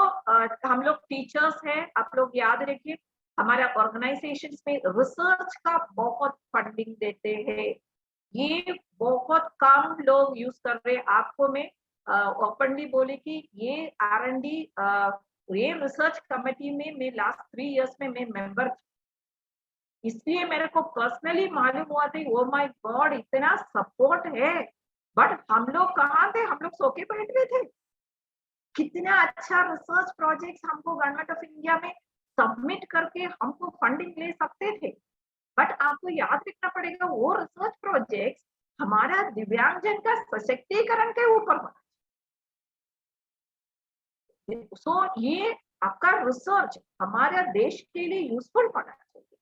हम लोग टीचर्स हैं, आप लोग याद रखिए हमारे ऑर्गेनाइजेशंस में रिसर्च का बहुत फंडिंग देते हैं। ये बहुत कम लोग यूज कर रहे हैं। आपको मैं ओपनली बोले कि ये R&D ये रिसर्च कमेटी में मैं लास्ट 3 इयर्स में मैं मेंबर, इसलिए मेरे को पर्सनली मालूम हुआ था, ओ माय गॉड इतना सपोर्ट है। बट हम लोग कहाँ थे, हम लोग सो के बैठ गए थे। कितना अच्छा रिसर्च प्रोजेक्ट्स हमको गवर्नमेंट ऑफ इंडिया में सबमिट करके हमको फंडिंग ले सकते थे। बट आपको याद रखना पड़ेगा वो रिसर्च प्रोजेक्ट्स हमारा दिव्यांगजन का सशक्तिकरण के ऊपर होना। सो ये आपका रिसर्च हमारे देश के लिए यूजफुल होना चाहिए,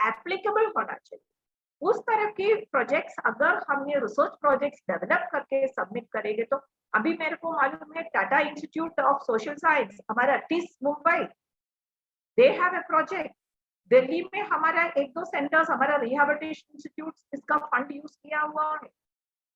एप्लीकेबल होना चाहिए। उस तरह के प्रोजेक्ट्स अगर हम ये रिसर्च प्रोजेक्ट्स डेवलप करके सबमिट करेंगे, तो अभी मेरे को मालूम है Tata institute of social science हमारा TISS Mumbai, they have a project. Delhi में हमारा 1-2 सेंटर्स, हमारा रिहैबिलिटेशन इंस्टीट्यूट इसका फंड यूज किया हुआ है।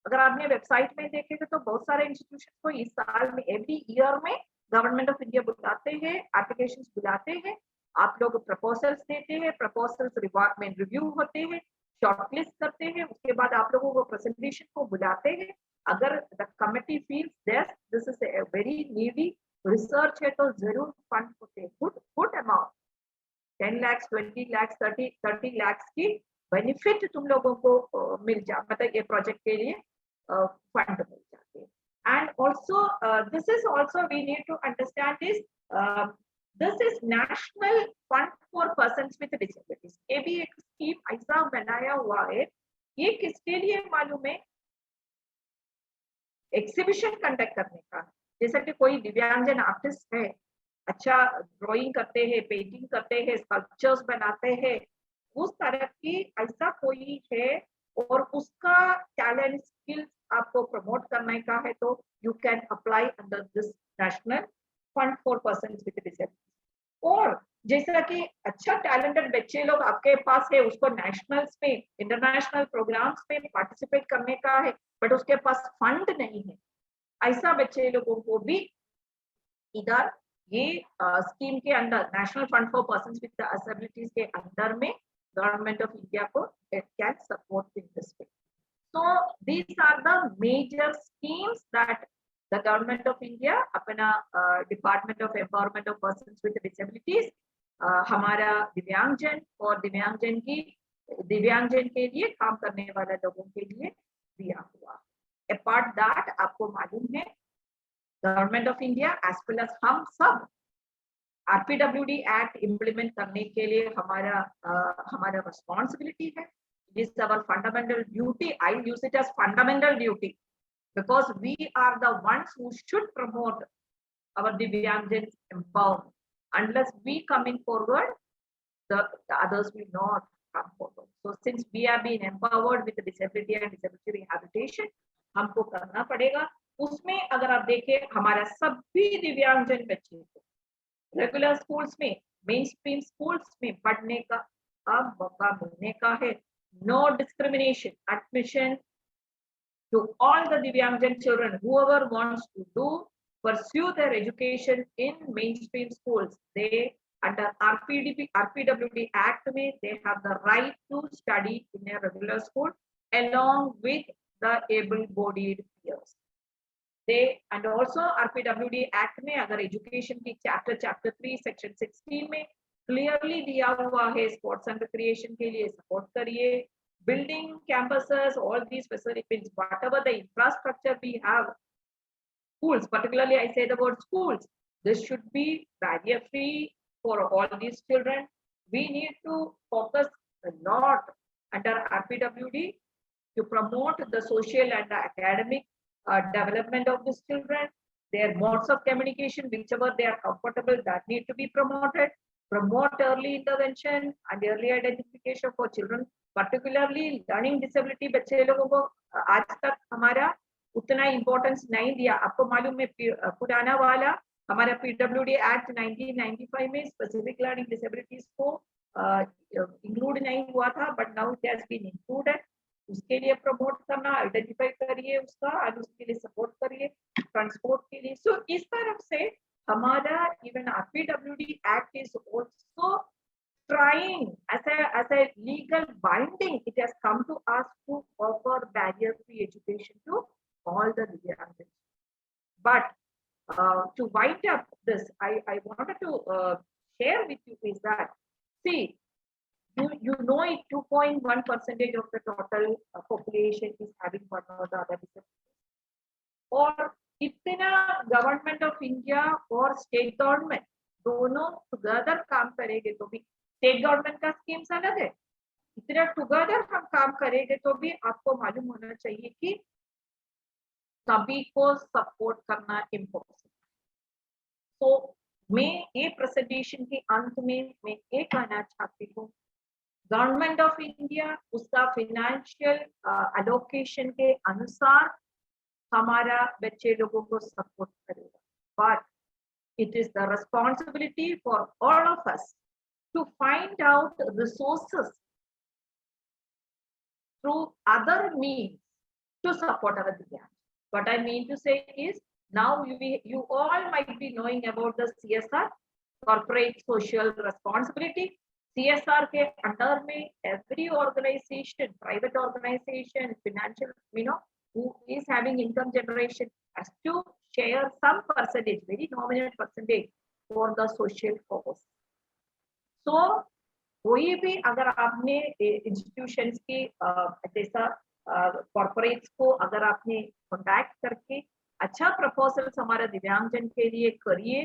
अगर आपने वेबसाइट में देखेंगे तो बहुत सारे इंस्टीट्यूशन को इस साल में एवरी ईयर में गवर्नमेंट ऑफ इंडिया बुलाते हैं, एप्लीकेशंस बुलाते हैं, आप लोग प्रपोजल्स देते हैं, प्रपोजल्स में रिव्यू होते हैं, शॉर्टलिस्ट करते हैं, उसके बाद आप लोगों को प्रेजेंटेशन को बुलाते हैं। अगर the committee feels this is a very needy research है तो जरूर फंड होते हैं, गुड अमाउंट 10 लाख 20 लाख 30 लाख की बेनिफिट तुम लोगों को मिल जा, मतलब ये प्रोजेक्ट के लिए फंड मिल जाते हैं। And also this is also we need to understand is this is national fund for persons with disabilities। ये भी एक स्कीम ऐसा बनाया हुआ है, ये किसके लिए मालूम है, एग्जीबिशन कंडक्ट करने का। जैसा कि कोई दिव्यांगजन आर्टिस्ट है, अच्छा ड्राइंग करते हैं, पेंटिंग करते हैं, स्कल्पचर्स बनाते हैं, उस तरह की ऐसा कोई है और उसका टैलेंट स्किल्स आपको प्रमोट करने का है, तो you can apply under this national fund for persons with disability. और जैसा कि अच्छा टैलेंटेड बच्चे लोग आपके पास है, उसको नेशनल्स में इंटरनेशनल प्रोग्राम्स में पार्टिसिपेट करने का है, बट उसके पास फंड नहीं है, ऐसा बच्चे लोगों को भी इधर ये स्कीम के अंदर national fund for persons with disabilities के अंदर में गवर्नमेंट ऑफ इंडिया को can support in this way. So these are the major schemes that the government of India अपना Department of Empowerment of Persons with Disabilities हमारा दिव्यांगजन और दिव्यांगजन के लिए काम करने वाले लोगों के लिए दिया हुआ। Apart that आपको मालूम है government of India as well as हम सब RPWD एक्ट इम्प्लीमेंट करने के लिए हमारा रिस्पॉन्सिबिलिटी है। This is our fundamental duty. I use it as fundamental duty because we are the ones who should promote our Divyangjan empowerment. Unless we come in forward, the others will not come forward. So since we have been empowered with the disability and disability rehabilitation, हमको करना पड़ेगा। उसमें अगर आप देखें हमारा सभी दिव्यांगजन बच्चे को रेगुलर स्कूल्स में, मेन स्ट्रीम स्कूल्स में पढ़ने का मौका मिलने का है। No discrimination, admission to all the Divyangjan children, whoever wants to pursue their education in mainstream schools, they under RPWD Act में they have the right to study in a regular school along with the able-bodied peers. They and also RPWD Act में अगर education की chapter 3 section 16 में clearly दिया हुआ है sports and recreation के लिए support करिए, building campuses, all these facilities, whatever the infrastructure we have, schools, particularly I say the word schools, this should be barrier free for all these children. We need to focus a lot under RPWD to promote the social and the academic development of these children, their modes of communication, whichever they are comfortable, that need to be promoted. Promote early intervention and early identification for children, particularly learning disability बच्चे लोगों को आज तक हमारा उतना importance नहीं दिया। आपको मालूम है पुराना वाला हमारा PWD एक्ट 1995 में स्पेसिफिक लर्निंग डिसेबिलिटीज को इंक्लूड नहीं हुआ था, but now it has been included. उसके लिए प्रमोट करना, आइडेंटिफाई करिए उसका और उसके लिए सपोर्ट करिए ट्रांसपोर्ट के लिए। सो इस तरफ से हमारा even RPWD act is also trying as a legal binding, it has come to us to offer barrier-free education to all the Divyangs. But to wind up this, I wanted to share with you is that, see, you know it, 2.1% of the total population is having one or the other disability. और इतना government of India और state government दोनों together काम करेंगे तो भी, state government का schemes अलग है, इतना टुगेदर हम काम करेंगे तो भी आपको मालूम होना चाहिए कि सभी को सपोर्ट करना इम्पोर्टेंट। तो मैं ये प्रेजेंटेशन के अंत में मैं ये कहना चाहती हूँ, गवर्नमेंट ऑफ इंडिया उसका फाइनेंशियल एलोकेशन के अनुसार हमारा बच्चे लोगों को सपोर्ट करेगा, but it is the responsibility for all of us to find out resources through other means to support our Divyangs. What I mean to say is, now you all might be knowing about the CSR, corporate social responsibility. CSR के under में every organization, private organization, financial, who is having income generation has to share some percentage, very nominal percentage for the social cause. So कोई भी अगर आपने institutions की जैसा corporates को अगर आपने contact करके अच्छा proposals हमारे दिव्यांगजन के लिए करिए,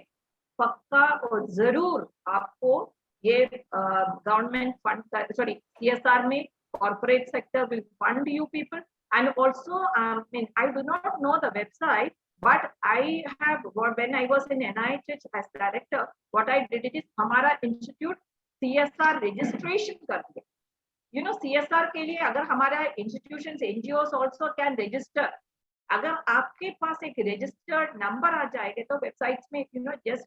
पक्का और जरूर आपको ये government fund, sorry, CSR में corporate sector will fund you people. And also, I do not know the website, but I have, when I was in NIH as director, what I did is, हमारा institute CSR registration कर दिया। You know, CSR के लिए अगर हमारा institutions, NGOs also can register. अगर आपके पास एक registered number आ जाएगा तो websites में, just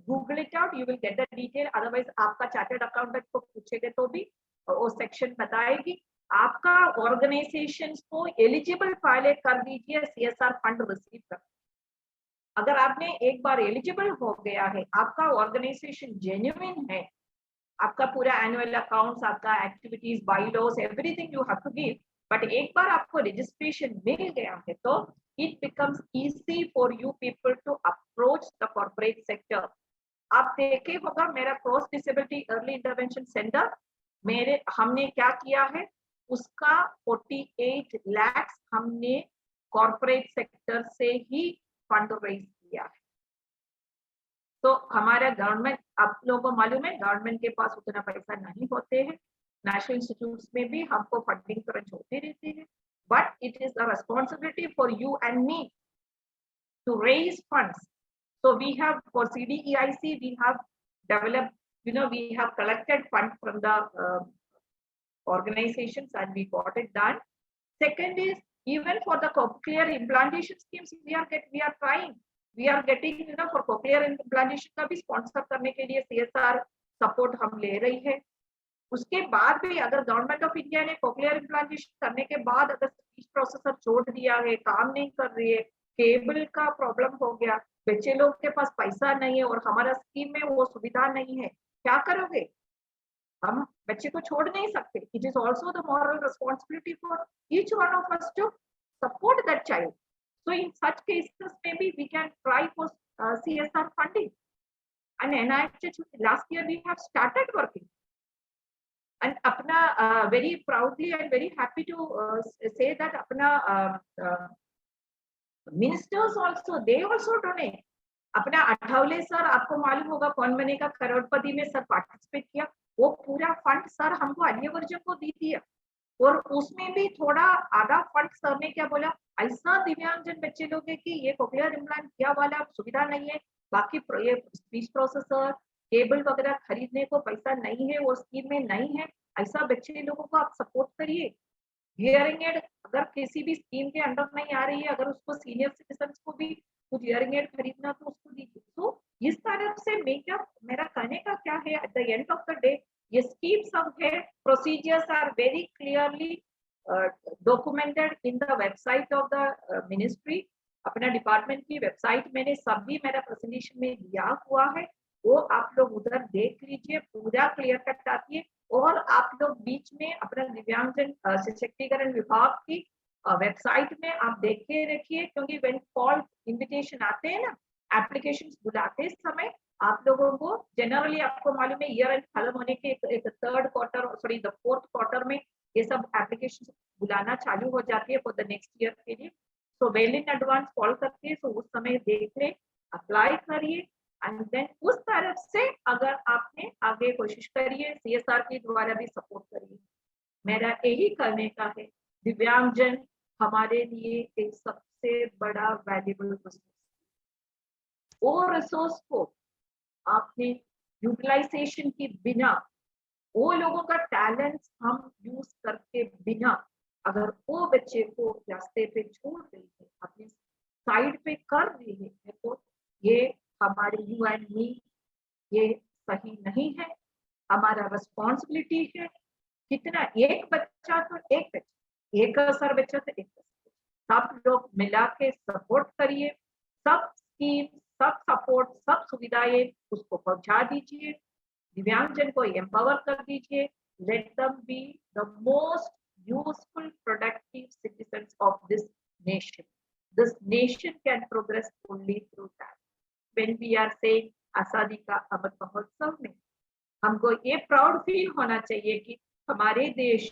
Google it out, you will get the detail. Otherwise, आपका chartered accountant को पूछेगा तो भी वो section बताएगी। आपका ऑर्गेनाइजेशन को एलिजिबल फाइल कर दीजिए CSR फंड रिसीव कर। अगर आपने एक बार एलिजिबल हो गया है, आपका ऑर्गेनाइजेशन जेन्युइन है, आपका पूरा एनुअल अकाउंट्स, आपका activities, bylaws, everything you have to give, but एक बार आपको रजिस्ट्रेशन मिल गया है तो it becomes easy for you people to approach the corporate sector. आप देखे होगा मेरा cross disability early intervention centre, हमने क्या किया है, उसका 48 लाख हमने कॉर्पोरेट सेक्टर से ही फंड रेज किया है। तो हमारा गवर्नमेंट, आप लोगों को मालूम है गवर्नमेंट के पास उतना पैसा नहीं होते हैं, नेशनल इंस्टीट्यूट्स में भी हमको फंडिंग क्रंच होती रहती है, but it is a responsibility for you and me to raise funds. So we have, for CDEIC, we have developed, we have collected funds from the organizations and we got it done. Second is, even for the cochlear implantation schemes, we are trying, we are getting, for cochlear implantation का भी sponsor करने के लिए CSR support हम ले रही है। उसके बाद भी अगर गवर्नमेंट ऑफ इंडिया ने cochlear implantation करने के बाद अगर स्पीच प्रोसेसर छोड़ दिया है, काम नहीं कर रही है, केबल का प्रॉब्लम हो गया, बच्चे लोग के पास पैसा नहीं है और हमारा स्कीम में वो सुविधा नहीं है, क्या करोगे? हम बच्चे को छोड़ नहीं सकते. It is also the moral responsibility for each one of us to support that child. So in such cases, maybe we can try for CSR funding. And NIH, last year we have started working. And apna very proudly and very happy to say that apna ministers also, they also donate. अपना Athawale sir, आपको मालूम होगा कौन बनेगा करोड़पति में sir participate किया. वो पूरा फंड सर हमको आर्यवर्जन को दी दिया, और उसमें भी थोड़ा आधा फंड सर ने क्या बोला, ऐसा दिव्यांगजन बच्चे लोग हैं कि ये कोक्लियर इम्प्लांट किया वाला सुविधा नहीं है, बाकी ये स्पीच प्रोसेसर केबल वगैरह खरीदने को पैसा नहीं है, वो स्कीम में नहीं है, ऐसा बच्चे लोगों को आप सपोर्ट करिए. हियरिंग एड अगर किसी भी स्कीम के अंडर नहीं आ रही है, अगर उसको सीनियर सिटीजन को भी कुछ हियरिंग एड खरीदना तो उसको दीजिए. तो इस तरह से मेरा कहने का क्या है, at the end of the day ये स्कीम सब है, procedures are very clearly documented in the website of the ministry. अपना डिपार्टमेंट की वेबसाइट मैंने सब भी मेरा प्रेजेंटेशन में दिया हुआ है, वो आप लोग उधर देख लीजिए, पूरा क्लियर कट आती है. और आप लोग बीच में अपना दिव्यांगजन सशक्तिकरण विभाग की वेबसाइट में आप देख के रखिए, क्योंकि व्हेन कॉल इनविटेशन आते हैं ना, एप्लीकेशंस बुलाते समय आप लोगों को जनरली आपको मालूम है ईयर एंड खत्म होने के एक third quarter, sorry the fourth quarter में ये सब एप्लीकेशन बुलाना चालू हो जाती है फॉर द नेक्स्ट ईयर के लिए. So well in advance call करते हैं, तो उस समय देख ले, अप्लाई करिए, एंड देन उस तरफ से अगर आपने आगे कोशिश करिए, CSR के द्वारा भी सपोर्ट करिए. मेरा यही करने का है. दिव्यांगजन हमारे लिए एक सबसे बड़ा वैल्यूएबल रिसोर्स, वो रिसोर्स को आपने यूटिलाइजेशन के बिना, वो लोगों का टैलेंट हम यूज करके बिना अगर वो बच्चे को रास्ते पे छोड़ रही है, अपने साइड पे कर रही है, तो ये हमारे यू एंड मी, ये सही नहीं है. हमारा रिस्पॉन्सिबिलिटी है. कितना एक बच्चा तो एक बच्चा, एक असर बच्चा तो एक असर, सब लोग मिला के सपोर्ट करिए. सब स्कीम, सब सपोर्ट, सब सुविधाएं उसको पहुंचा दीजिए. दिव्यांगजन को एम्पावर कर दीजिए. Let them be the most useful productive citizens of this nation. This nation can progress only through that. When we are saying आजादी का अमृत महोत्सव में हमको ये प्राउड फील होना चाहिए कि हमारे देश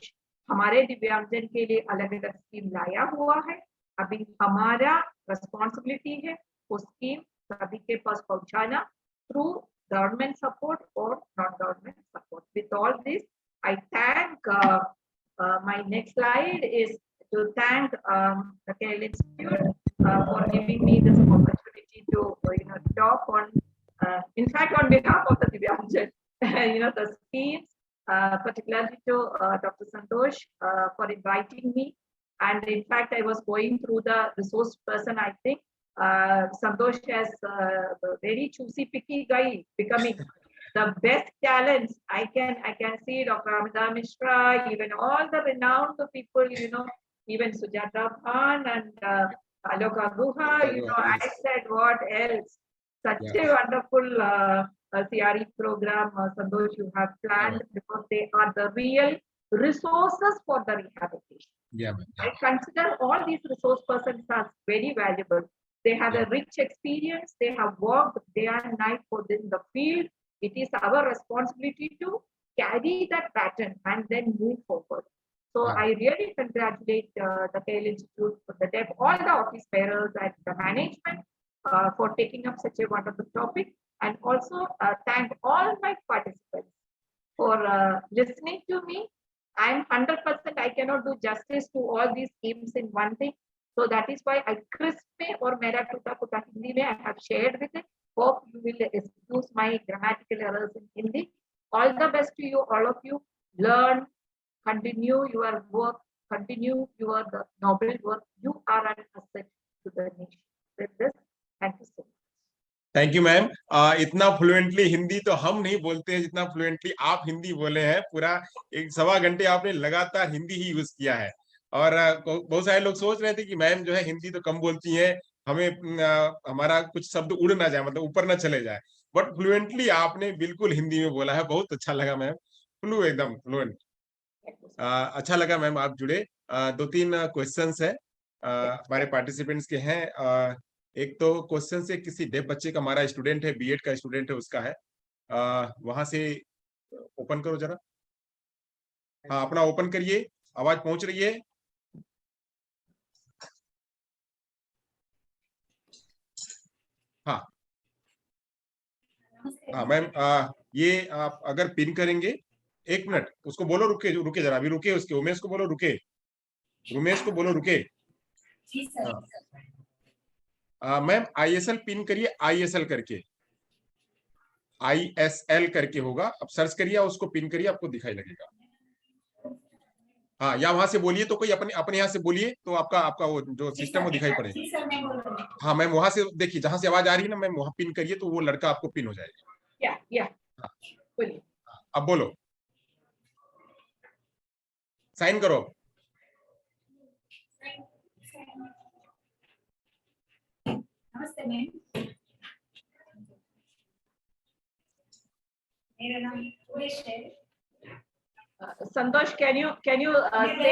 हमारे दिव्यांगजन के लिए अलग अलग स्कीम लाया हुआ है. अभी हमारा रिस्पॉन्सिबिलिटी है वो स्कीम सभी के पास पहुंचाना थ्रू गवर्नमेंट सपोर्ट और non government support. With all this I thank my next slide is to thank the KL Institute for giving me this opportunity to talk on in fact on behalf of the Divyangjan the schemes, particularly to Dr. Santosh for inviting me. And in fact I was going through the resource person. I think Santosh has a very choosy picky guy becoming the best talents. I can see Dr. Amita Mishra, even all the renowned people, even Sujata Khan and Aloka Guha, I said what else? Such a wonderful CRE program, Santosh, you have planned, because they are the real resources for the rehabilitation. Yeah, I consider all these resource persons as very valuable. They have a rich experience. They have worked day and night in the field. It is our responsibility to carry that pattern and then move forward. So I really congratulate the KL Institute for the deaf, all the office bearers and the management for taking up such a wonderful topic, and also thank all my participants for listening to me. I am 100%, I cannot do justice to all these schemes in one thing. So that is why I crisp में और मेरा टूटा फूटा हिंदी में I have shared with it. Hope you will excuse my grammatical errors in Hindi. All the best to you, all of you. Learn, continue your work, continue your noble work. You are an asset to the nation. With this, thank you so much. Thank you ma'am. इतना fluently Hindi तो हम नहीं बोलते हैं जितना fluently आप हिंदी बोले हैं. पूरा 1-1.25 घंटे आपने लगातार हिंदी ही यूज किया है. और बहुत सारे लोग सोच रहे थे कि मैम जो है हिंदी तो कम बोलती हैं, हमें हमारा कुछ शब्द उड़ ना जाए, मतलब ऊपर ना चले जाए. बट फ्लुएंटली आपने बिल्कुल हिंदी में बोला है, बहुत अच्छा लगा मैम, एकदम फ्लुएंट। अच्छा लगा मैम आप जुड़े। 2-3 क्वेश्चंस है हमारे पार्टिसिपेंट्स के हैं। एक तो क्वेश्चन से किसी डेफ बच्चे का, हमारा स्टूडेंट है, बीएड का स्टूडेंट है, उसका है। वहां से ओपन करो जरा। हाँ, अपना ओपन करिए, आवाज पहुंच रही है? हाँ हाँ मैम, ये आप अगर पिन करेंगे, 1 मिनट उसको बोलो रुके, रुके जरा, अभी रुके, उसके उमेश को बोलो रुके, उमेश को बोलो रुके। हाँ मैम, ISL पिन करिए, ISL करके, ISL करके होगा, अब सर्च करिए, उसको पिन करिए, आपको दिखाई लगेगा। हाँ, या वहां से बोलिए तो कोई अपने अपने यहाँ से बोलिए तो आपका आपका वो जो सिस्टम वो दिखाई पड़ेगा। हाँ मैम, वहां से देखिए, जहां से आवाज आ रही है ना मैम, वहां पिन करिए तो वो लड़का आपको पिन हो जाएगा। या बोलिए। अब बोलो, साइन करो। नमस्ते मैम, मेरा नाम उमेश है। Santosh, can you say?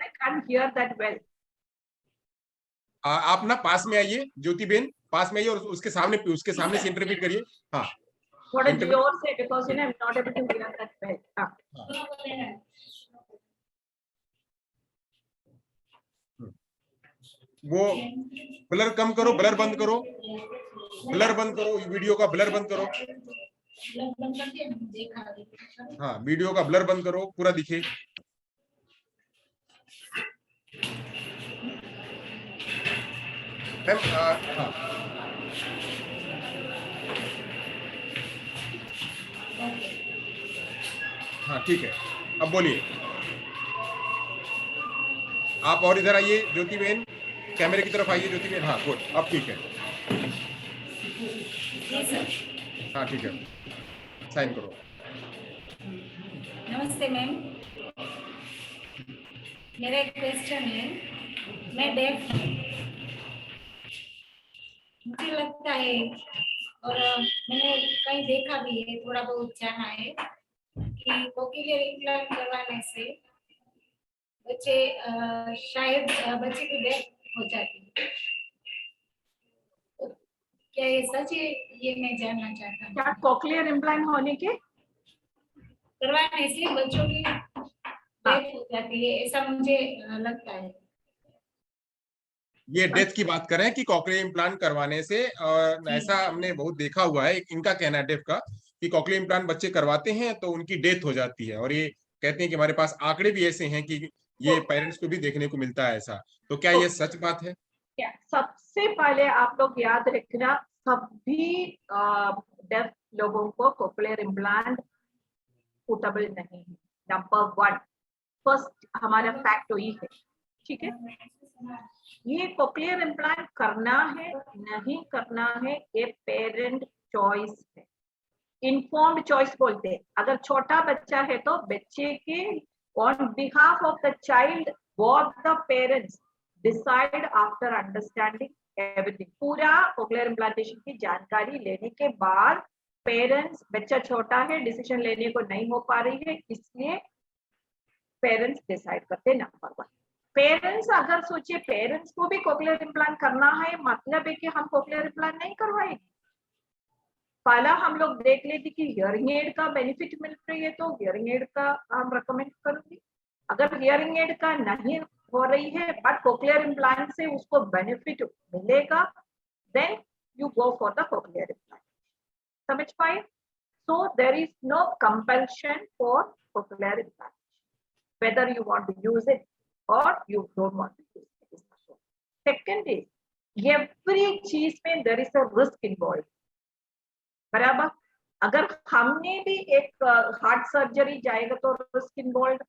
I can't hear that well. आप ना पास में आइए, ज्योति बेन पास में आइए, और उसके सामने से इंटरप्रेट करिए। हाँ, थोड़ा जोर से, because I'm not able to hear that well. हाँ। वो ब्लर कम करो, ब्लर बंद करो, ब्लर बंद करो, वीडियो का ब्लर बंद करो। हाँ, वीडियो का ब्लर बंद करो, पूरा दिखे। मैम हाँ हाँ ठीक है, अब बोलिए। आप और इधर आइए ज्योति बेन, कैमरे की तरफ आइए ज्योति बेन। हाँ गुड, अब ठीक है। हाँ ठीक है, साइन करो। नमस्ते मैम, मेरा एक क्वेश्चन है। मैं डेफ हूँ, मुझे लगता है, और मैंने कहीं देखा भी है, थोड़ा बहुत जाना है कि कोक्लियर इम्प्लांट करवाने से बच्चे शायद बच्चे की डेथ हो जाती है। तो क्या ये सच है? ये मैं जानना चाहता हूँ। क्या कोक्लियर इम्प्लांट होने के करवाने से बच्चों की डेथ हो जाती है, ऐसा मुझे लगता है। ये डेथ की बात कर रहे हैं कि कॉकलियर इम्प्लांट करवाने से, ऐसा हमने बहुत देखा हुआ है, इनका कहना है डेफ का, कि कॉकलियर इम्प्लांट बच्चे करवाते हैं तो उनकी डेथ हो जाती है, और ये कहते हैं कि हमारे पास आंकड़े भी ऐसे हैं कि ये पेरेंट्स को भी देखने को मिलता है ऐसा। तो क्या ये सच बात है? क्या सबसे पहले आप लोग याद रखना, सभी डेफ लोगों को कोक्लियर इम्प्लांट सूटेबल नहीं है। नंबर 1 फर्स्ट हमारा फैक्ट वही है, ठीक है। ये कोक्लियर इम्प्लांट करना है नहीं करना है, ये पेरेंट चॉइस है, इन्फॉर्म्ड चॉइस बोलते हैं। अगर छोटा बच्चा है तो बच्चे के on behalf of the child both the parents decide after understanding everything. पूरा कोक्लियर इम्प्लांटेशन की जानकारी लेने के बाद पेरेंट्स, बच्चा छोटा है, डिसीजन लेने को नहीं हो पा रही है, इसलिए पेरेंट्स डिसाइड करते। नंबर 1, पेरेंट्स अगर सोचे पेरेंट्स को भी कोक्लियर इम्प्लांट करना है, मतलब है कि हम कोक्लियर इम्प्लांट नहीं करवाएंगे। पहला हम लोग देख लेते कि हियरिंग एड का बेनिफिट मिल रही है तो हियरिंग एड का हम रिकमेंड करूंगी। अगर हियरिंग एड का नहीं हो रही है बट कोक्लियर इम्प्लांट से उसको बेनिफिट मिलेगा, then you go for the cochlear implant. समझ पाए? So there is no compulsion for cochlear implant, whether you want to use it or you don't want to use it. Second is, every चीज में there is a risk involved, बराबर। अगर हमने भी एक heart surgery जाएगा तो risk involve.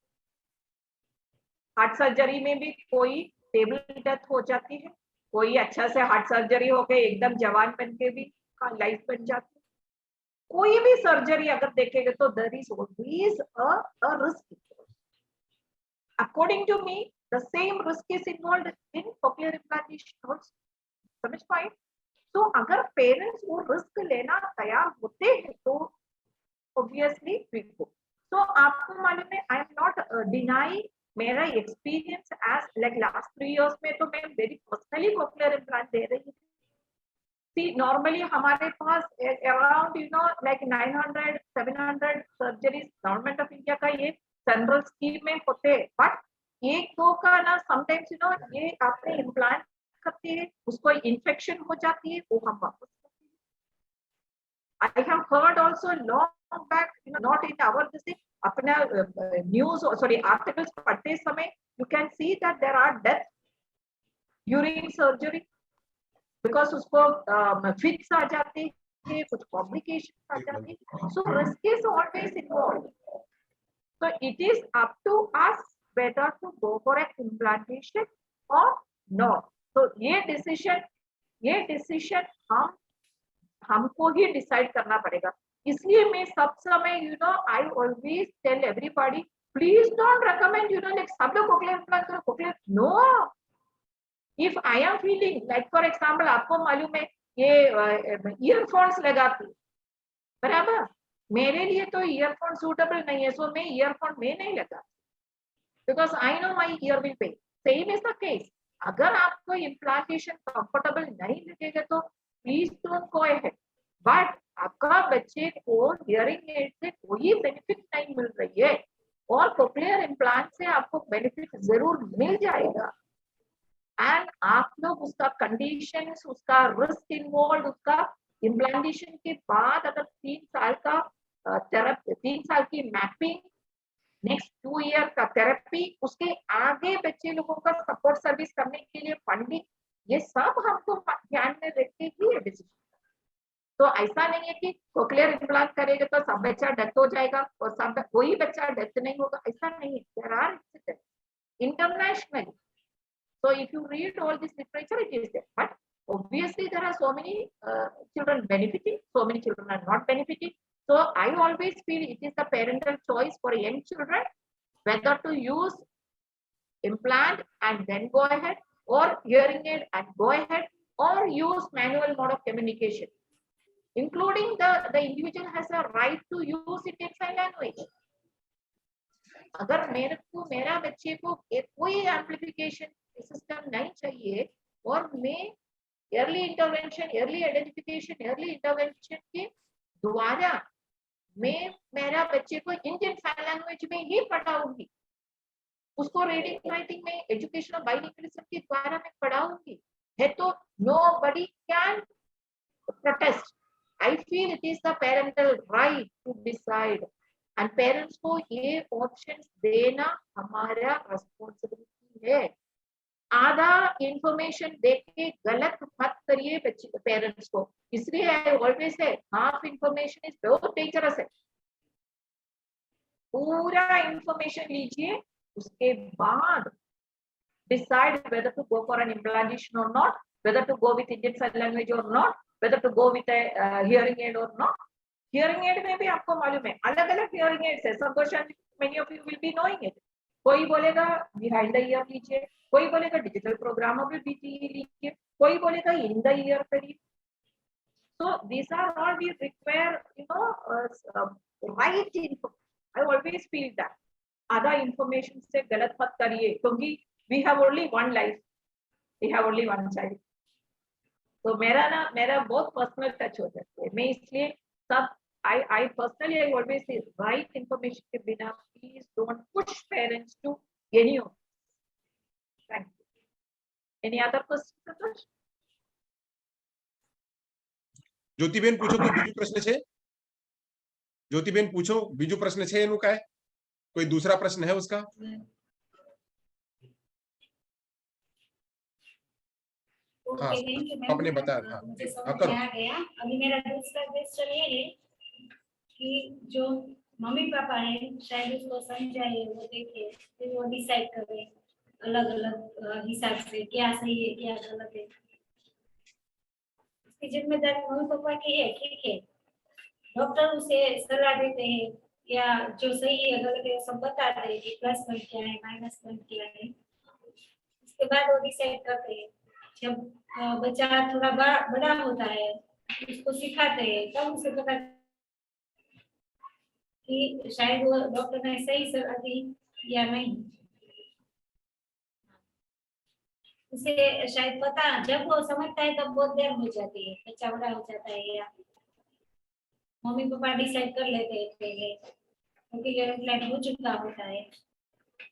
Heart surgery में भी कोई स्टेबल डेथ हो जाती है, कोई अच्छा से हार्ट सर्जरी हो गई एकदम जवान बन के भी लाइफ बन जाती है। कोई भी सर्जरी अगर देखेगा तो there is always a risk. According to me, the same risk is involved in cochlear implantation also. समझ पाए? तो अगर पेरेंट्स वो रिस्क लेना तैयार होते हैं तो ऑब्वियसली वी गो। तो आपको मालूम है, आई एम नॉट डिनाई मेरा experience as like last 3 years में तो मैं वेरी पर्सनली कोक्लियर इम्प्लांट दे रही हूँ। See, normally हमारे पास around like 900 700 surgeries government of India का ये सेंट्रल स्कीम में होते हैं, बट एक दो का ना समटाइम्स ये आपने इम्प्लांट करते हैं उसको इन्फेक्शन हो जाती है, वो हम वापस करते हैं। I have heard also long back, not in our this अपना न्यूज सॉरी आर्टिकल्स पढ़ते समय you can see that there are deaths during surgery because उसको फिक्स आ जाते हैं, कुछ कॉम्प्लिकेशन आ जाती है, so risk is always involved. So it is up to us whether to go for an implantation or not. So ये decision हमको ही decide करना पड़ेगा। इसलिए मैं सब समय I always tell everybody, please don't recommend like सब लोग कोक्लियर इम्प्लांट करो, cochlear no. If I am feeling like for example आपको मालूम है ये ईयरफोन्स लगाती बराबर, मेरे लिए तो ईयरफोन सूटेबल नहीं है, सो मैं ईयरफोन में नहीं लगा because I know my year will pay. Same is the case, अगर आपको इम्प्लांटेशन कंफर्टेबल नहीं लगेगा तो please don't go ahead, but आपका बच्चे को हियरिंग एड से कोई बेनिफिट नहीं मिल रही है और कोक्लियर इम्प्लांट से आपको बेनिफिट जरूर मिल जाएगा, एंड आप लोग उसका कंडीशन, उसका रिस्क इन्वॉल्व, उसका इम्प्लांटेशन के बाद अगर 3 साल का थेरेपी, 3 साल की मैपिंग, नेक्स्ट 2 ईयर का थेरेपी, उसके आगे बच्चे लोगों का सपोर्ट सर्विस करने के लिए फंडिंग, ये सब हमको ध्यान में रख के ही डिसीजन। तो ऐसा नहीं है कि कोक्लियर इम्प्लांट करेगा तो सब बच्चा डेथ हो जाएगा और सब कोई बच्चा डेथ नहीं होगा, ऐसा नहीं है। There are incidents internationally, so if you read all this literature it is there, but obviously there are so many children benefiting, so many children are not benefiting. So I always feel it is the parental choice for young children whether to use implant and then go ahead, or hearing aid and go ahead, or use manual mode of communication, including the individual has a right to use Indian Sign Language. अगर मेरा बच्चे को कोई amplification system नहीं चाहिए और मैं early intervention, early identification, early intervention के द्वारा मैं मेरा बच्चे को इंडियन साइन लैंग्वेज में ही पढ़ाऊंगी, उसको रीडिंग राइटिंग में एजुकेशनल बाइलिंगुअलिज्म के द्वारा मैं पढ़ाऊंगी, है तो nobody can protest. I feel it is the parental right to decide, and parents को ये ऑप्शंस देना हमारा रिस्पांसिबिलिटी है। आधा इंफॉर्मेशन देख के गलत मत करिए बच्चे पेरेंट्स को, इसलिए I always say half information is बहुत डेंजरस है। पूरा इंफॉर्मेशन लीजिए, उसके बाद decide whether to go for an implantation और not, whether to go with Indian sign language और not, whether to go with hearing aid और नॉट। हियरिंग एड में भी आपको मालूम है अलग अलग हियरिंग एड्स है, Santosh, many of you will be knowing it. कोई बोलेगा बिहाइंड द ईयर लीजिए, कोई बोलेगा डिजिटल प्रोग्रामेबल बीटीई लीजिए, कोई बोलेगा इन द ईयर करिए। So this are all we require right info. I always feel that आधा इंफॉर्मेशन से गलत मत करिए, क्योंकि we have only one life, we have only one child. तो मेरा बहुत पर्सनल टच हो जाता है, मैं इसलिए सब I personally I always say right information के बिना please don't push parents to any of. Thank you. Any other questions? Jyotiben પૂછો કોઈ બીજો પ્રશ્ન છે? જ્યોતિબેન પૂછો બીજો પ્રશ્ન છે એનું કાય? કોઈ दूसरा प्रश्न है उसका? हाँ, आपने बताया था। मुझे समझ में आ गया। अभी मेरा दूसरा क्वेश्चन ये है कि जो मम्मी पापा है शायद उसको समझाए, वो देखे, फिर वो डिसाइड करे अलग अलग हिसाब से क्या सही है क्या गलत है। इसकी जिम्मेदारी मम्मी पापा की है, ठीक है। डॉक्टर उसे सलाह देते हैं या जो सही है गलत है सब बता दे कि प्लस पॉइंट क्या है माइनस पॉइंट क्या है, उसके बाद वो डिसाइड करते हैं। जब बच्चा थोड़ा बड़ा होता है, उसको सिखाते हैं, तब उसे पता कि शायद वो डॉक्टर ने सही सलाह दी या नहीं। उसे शायद पता, जब वो समझता है तब बहुत देर हो जाती है, बच्चा बड़ा हो जाता है या मम्मी पापा डिसाइड कर लेते हैं पहले, क्योंकि इम्प्लांट हो चुका होता है।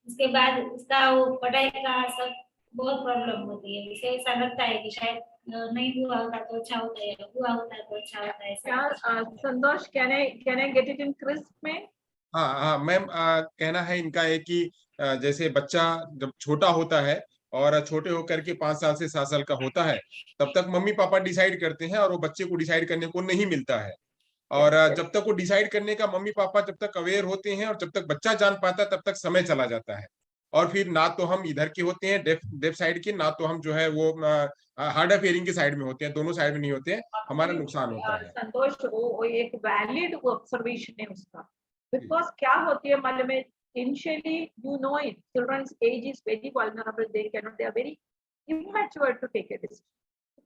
उसके बाद उसका वो पढ़ाई का सब बहुत प्रॉब्लम होती है। उसे ऐसा लगता है कि शायद नहीं हुआ होता तो अच्छा होता है, हुआ होता तो अच्छा होता है। क्या संतोष, can I get it in crisp में? हाँ हाँ मैम, कहना है इनका है कि जैसे बच्चा जब छोटा होता है और छोटे होकर के 5 साल से 7 साल का होता है, तब तक मम्मी पापा डिसाइड करते हैं और वो बच्चे को डिसाइड करने को नहीं मिलता है। और जब तक वो डिसाइड करने का मम्मी पापा जब तक अवेयर होते हैं और जब तक बच्चा जान पाता है, तब तक समय चला जाता है। और फिर ना तो हम इधर के होते हैं डेफ साइड के, ना तो हम जो है वो हार्ड ऑफ हियरिंग के साइड में होते हैं, दोनों साइड में नहीं होते हैं, हमारा नुकसान होता है। संतोष, वो एक वैलिड ऑब्जर्वेशन है उसका, बिकॉज क्या होती है मालूम है, initially you know it, children's age is very vulnerable, they are very immature to take a decision.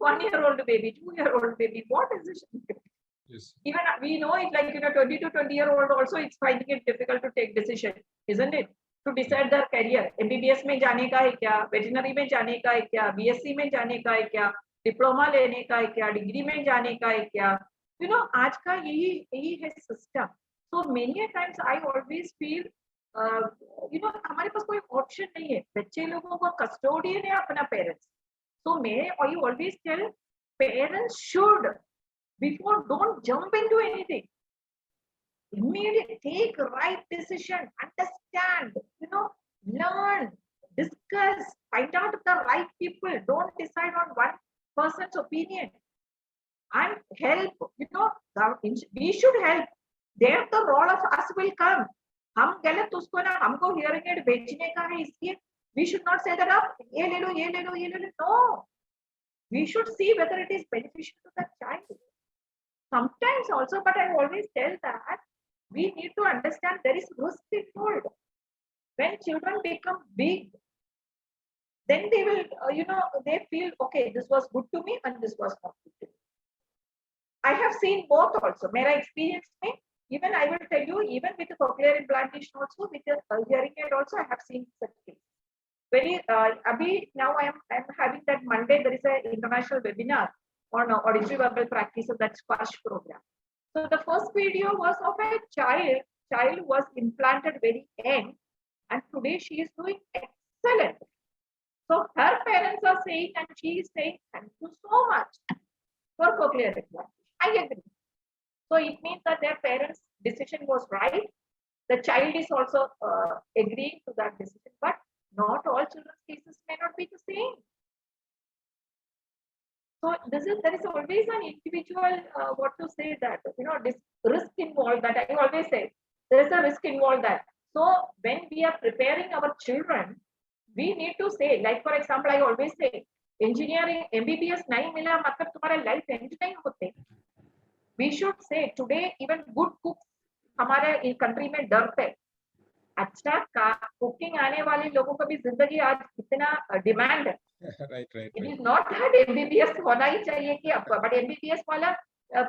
1-year-old baby, 2-year-old baby, what decision? Yes. Even we know it, like 20 to 20-year-old also it's finding it difficult to take decision, isn't it? To decide their career, MBBS में जाने का है क्या, veterinary में जाने का है क्या, BSc में जाने का है क्या, डिप्लोमा लेने का है क्या, डिग्री में जाने का है क्या, आज का यही है system. So many times I always feel हमारे पास कोई ऑप्शन नहीं है, बच्चे लोगों का कस्टोडियन है अपना parents. So I always tell parents should, before, don't jump into anything, immediately take right decision, understand, learn, discuss, find out the right people, don't decide on one person's opinion, and help, we should help, there the role of us will come। हम गलत उसको ना, हमको hearing aid बेचने का है, इसलिए we should not say that आप ये ले लो, ये ले लो, ये ले लो, no, we should see whether it is beneficial to the child sometimes also, but I always tell that we need to understand there is risk involved. When children become big, then they will, they feel, okay, this was good to me and this was not good to me. I have seen both also. Mera experience mein, even I will tell you, even with the cochlear implantation also, with the hearing aid also, I have seen such things. Now I am having that Monday, there is an international webinar on auditory verbal practice of that SPARSH program. So the first video was of a child was implanted very young, and today she is doing excellent. So her parents are saying, and she is saying, thank you so much for cochlear implantation. I agree. So it means that their parents' decision was right. The child is also agreeing to that decision, but not all children's cases may not be the same. So there is always an individual, what to say that, this risk involved, that I always say, there is a risk involved that. So when we are preparing our children, we need to say, like for example, I always say, engineering, MBBS nahi mila, matlab tumhara life end nahi hote. We should say today, even good cooks, हमारे country में डरते हैं, अच्छा cooking आने वाले लोगों को भी जिंदगी आज इतना डिमांड है। right. It is not that MBBS होना ही चाहिए कि अब, बट MBBS वाला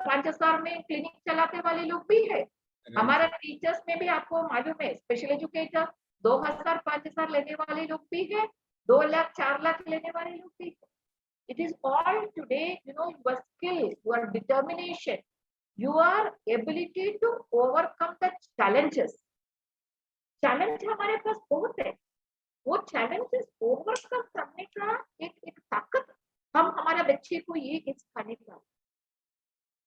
5 स्टार में क्लिनिक चलाते वाले लोग भी है। हमारा टीचर्स में भी आपको मालूम है, स्पेशल एजुकेटर 2000-5000 लेने वाले लोग भी है, 2 लाख 4 लाख लेने वाले लोग भी है। It is all today, your skill, your determination, your ability to overcome the challenges. Challenge हमारे पास बहुत है, वो चैलेंजेस ओवरकम करने का एक ताकत हम हमारे बच्चे को ये सिखाने का।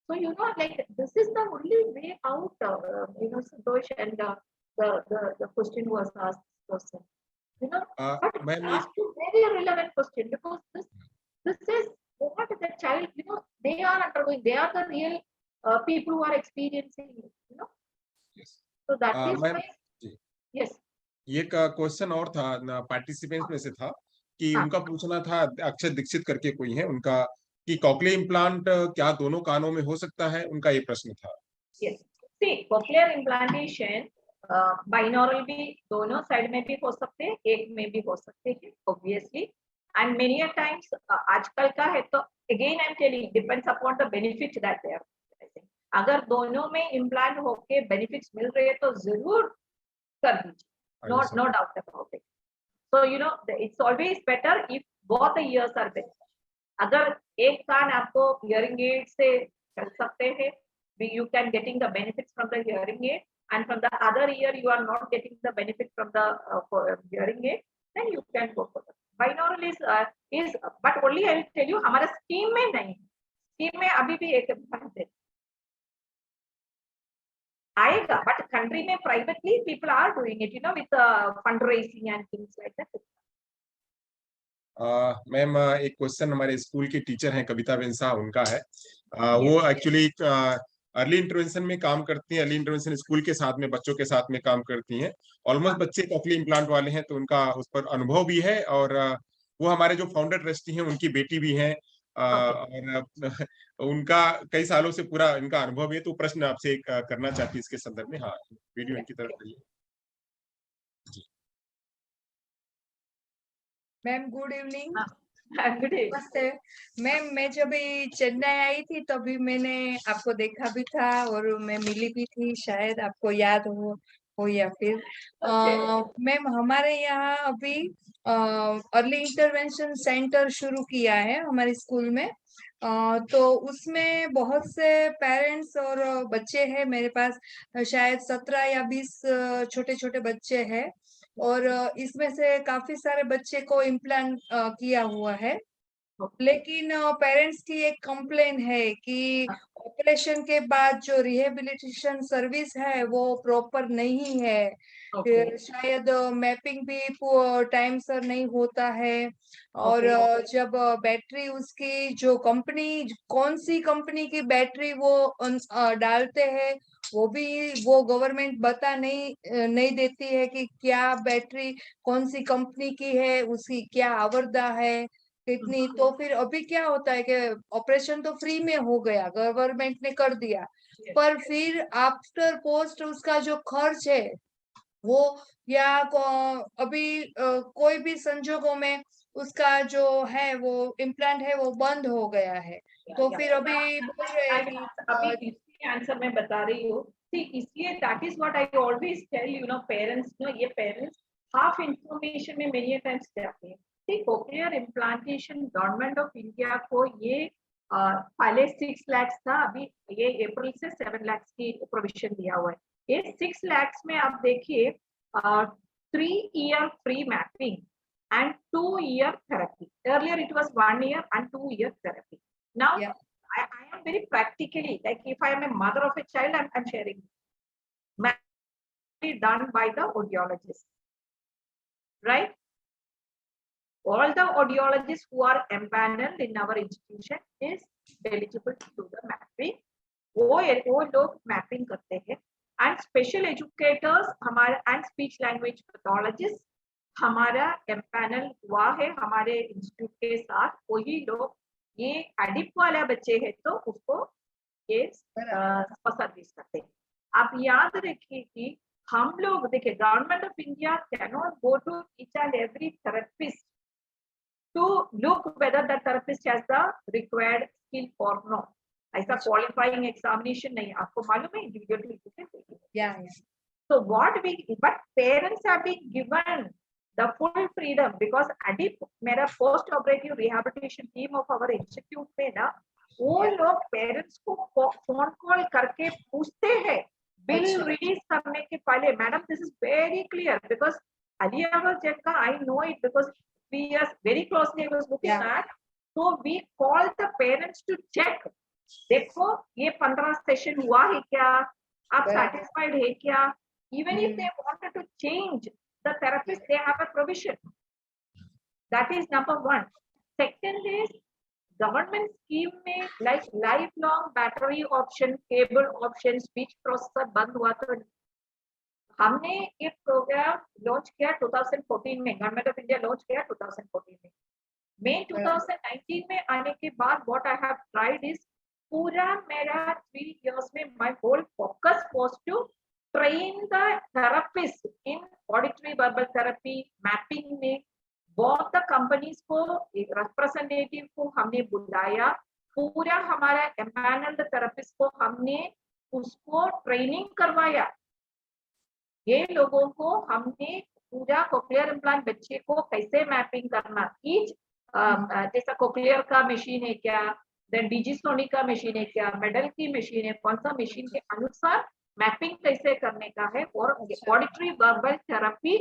So like this is the only way out. Santosh, and the question was asked person. But ma'am asked a very relevant question, because this is what the child, they are undergoing. They are the real people who are experiencing it. yes. So that is ma'am, why. Yes. ये question और था participants में से था कि उनका पूछना था, अक्षय दीक्षित करके कोई है उनका, कि कॉकलियर इम्प्लांट क्या दोनों कानों में हो सकता है, उनका ये प्रश्न था। Yes. See, cochlear implantation binaural भी दोनों साइड में भी हो सकते हैं, एक में भी हो सकते हैं, obviously, and many a times आजकल का है तो again I'm telling depends upon the benefit that they are getting. अगर दोनों में इम्प्लांट होके बेनिफिट्स मिल रहे हैं तो जरूर कर दीजिए, no doubt about it. So you know it's always better if both the ears are better. अगर एक कान आपको hearing aid से चल सकते हैं, you can getting the benefits from the hearing aid, and from the other ear you are not getting the benefit from the hearing aid, then you can go for that. Binaural is but only I will tell you हमारा scheme में नहीं, scheme में अभी भी एक आएगा, but country में privately people are doing it, you know, with fundraising and things like that. Ma'am एक क्वेश्चन हमारे स्कूल के टीचर हैं कविता बेंसा, उनका है। वो एक्चुअली अर्ली इंटरवेंशन में काम करती हैं, अर्ली इंटरवेंशन स्कूल के साथ में बच्चों के साथ में काम करती हैं। ऑलमोस्ट बच्चे कॉकली इम्प्लांट वाले हैं, तो उनका उस पर अनुभव भी है, और वो हमारे जो फाउंडर ट्रस्टी हैं उनकी बेटी भी हैं, और उनका कई सालों से पूरा इनका अनुभव है। तो प्रश्न आपसे करना चाहती है इसके संदर्भ में। हाँ, वीडियो इनकी तरफ करिए। Ma'am good evening. Good evening. नमस्ते मैम, मैं जब चेन्नई आई थी तभी मैंने आपको देखा भी था और मैं मिली भी थी, शायद आपको याद हो या फिर मैम हमारे यहाँ अभी अर्ली इंटरवेंशन सेंटर शुरू किया है हमारे स्कूल में। तो उसमें बहुत से पेरेंट्स और बच्चे हैं, मेरे पास शायद 17 या 20 छोटे छोटे बच्चे हैं, और इसमें से काफी सारे बच्चे को इम्प्लांट किया हुआ है। लेकिन पेरेंट्स की एक कंप्लेन है कि ऑपरेशन के बाद जो रिहेबिलिटेशन सर्विस है वो प्रॉपर नहीं है। शायद मैपिंग भी टाइम सर नहीं होता है, और जब बैटरी उसकी जो कंपनी, कौन सी कंपनी की बैटरी वो डालते हैं वो गवर्नमेंट बता नहीं देती है कि क्या बैटरी कौन सी कंपनी की है, उसकी क्या आवरदा है कितनी। तो फिर अभी क्या होता है कि ऑपरेशन तो फ्री में हो गया, गवर्नमेंट ने कर दिया, पर फिर आफ्टर पोस्ट उसका जो खर्च है वो या अभी कोई भी संजोगों में उसका जो है वो इम्प्लांट है वो बंद हो गया है। तो फिर अभी बोल रहे हैं कि इसलिए आंसर मैं बता रही हूँ, इसलिए that is what I always tell you know parents, no ये पेरेंट्स हाफ इंफॉर्मेशन में मेनी टाइम्स जाते हैं। Cochlear implantation government of India को ये पहले 6 लाख था, अभी ये अप्रैल से 7 लाख की प्रोविजन दिया हुआ है। ये 6 लाख में आप देखिए 3 year free mapping and 2 year therapy. Earlier it was 1 year and 2 year therapy. Now I am very practically, like if I am a mother of a child, I'm sharing done by the audiologist, right? All the audiologists who are empaneled in our institution is eligible to do the mapping. वो लोग mapping करते हैं, and special educators हमारे and speech language pathologist हमारा empanel हुआ है हमारे institute के साथ। वही लोग ये एडिप वाला बच्चे हैं तो उसको ये सर्विस करते हैं। आप याद रखिए कि हम लोग देखिए government of India can not go to each and every therapist to look whether the therapist has the required skill or not. ऐसा qualifying examination नहीं, आपको मालूम है individual. So what we, but parents have been given the full freedom because ADIP मेरा post operative rehabilitation team of our institute में ना वो लोग parents को phone call करके पूछते हैं bill release करने के पहले, madam this is very clear because Aliyagar Jekka I know it because we are very closely I was looking at, so we call the parents to check, देखो ये 15 session हुआ है क्या, आप satisfied है क्या, even if they wanted to change the therapist they have a provision. That is number one. Second is government scheme में like lifelong battery option, cable option, speech processor बंद हुआ तो हमने एक प्रोग्राम लॉन्च किया 2014 में, गवर्नमेंट ऑफ इंडिया लॉन्च किया 2014 में। मई 2019 में आने के बाद what I have tried is पूरा मेरा 3 years में my whole focus was to train the therapist in auditory verbal therapy, mapping में, बहुत द कंपनीज को, एक रिप्रेजेंटेटिव को हमने बुलाया, पूरा हमारा एम्पैनल्ड थेरेपिस्ट को हमने उसको ट्रेनिंग करवाया। ये लोगों को हमने पूरा कोक्लियर इम्प्लांट बच्चे को कैसे मैपिंग करना, ईच जैसा कोक्लियर का मशीन है क्या, देन डिजिसोनिक का मशीन है क्या, मेडल की मशीन है, कौन सा मशीन के अनुसार मैपिंग कैसे करने का है। और ऑडिटरी वर्बल थेरेपी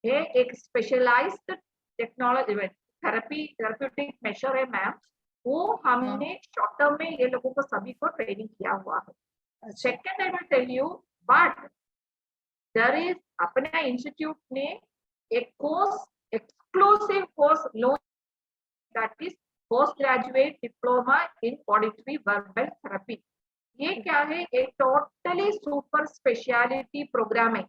है, एक स्पेशलाइज्ड टेक्नोलॉजी थेरेप्यूटिक मेजर है मैम, वो हमने शॉर्ट टर्म में ये लोगों को सभी को ट्रेनिंग किया हुआ है। Second I will tell you, but there is अपने इंस्टीट्यूट ने एक course, exclusive course launch, that is post graduate diploma in auditory verbal therapy. ये क्या है, एक टोटली सुपर स्पेशलिटी प्रोग्राम है।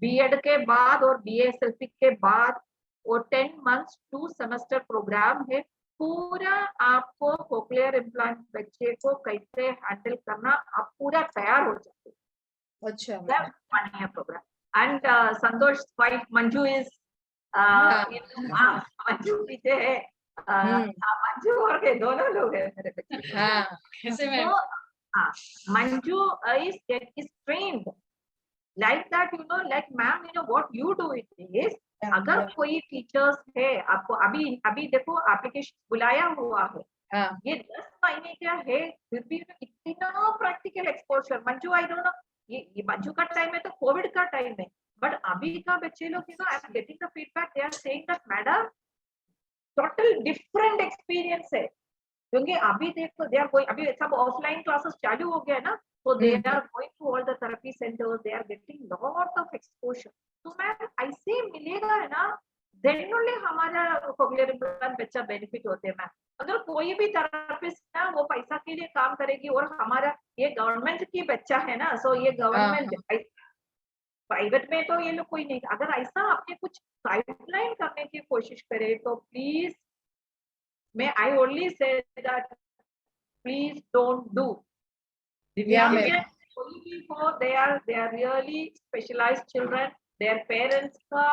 बीएड के बाद और बीएसएलपी के बाद और 10 मंथ्स 2 सेमेस्टर प्रोग्राम है। पूरा आपको कोक्लियर इम्प्लांट बच्चे को कैसे हैंडल करना, आप पूरा तैयार हो जाते हैं। अच्छा, one year program. And Santosh's wife Manju is Manju पीछे है, मंजू और के दोनों लोग हैं मेरे बच्चे। हाँ, Manju is trained like that, you know, like ma'am, you know what you do it is, अगर कोई टीचर्स है आपको, अभी देखो एप्लीकेशन बुलाया हुआ है, ये 10 महीने का है, फिर भी इतना practical exposure. Manju I don't know, ये मंजू का टाइम है तो कोविड का टाइम है, बट अभी का बच्चे लोग, you know, I am getting the feedback, they are saying that madam total different experience है। क्योंकि अभी देखो दे आर गोइंग, अभी सब ऑफलाइन क्लासेस चालू हो गया ना, so they are going to all the therapy centers, they are getting lot of exposure। तो मैम ऐसे मिलेगा है ना, then only हमारा कोक्लियर इम्प्लांट बच्चा बेनिफिट होते हैं मैम। अगर कोई भी थेरेपिस्ट ना वो पैसा के लिए काम करेगी, और हमारा ये गवर्नमेंट की बच्चा है ना, सो ये गवर्नमेंट, प्राइवेट में तो ये लोग कोई नहीं। अगर ऐसा आपने कुछ साइडलाइन करने की कोशिश करे तो प्लीज, मैं I only say that please don't do. Yeah, ma'am. they are really specialized children, their parents का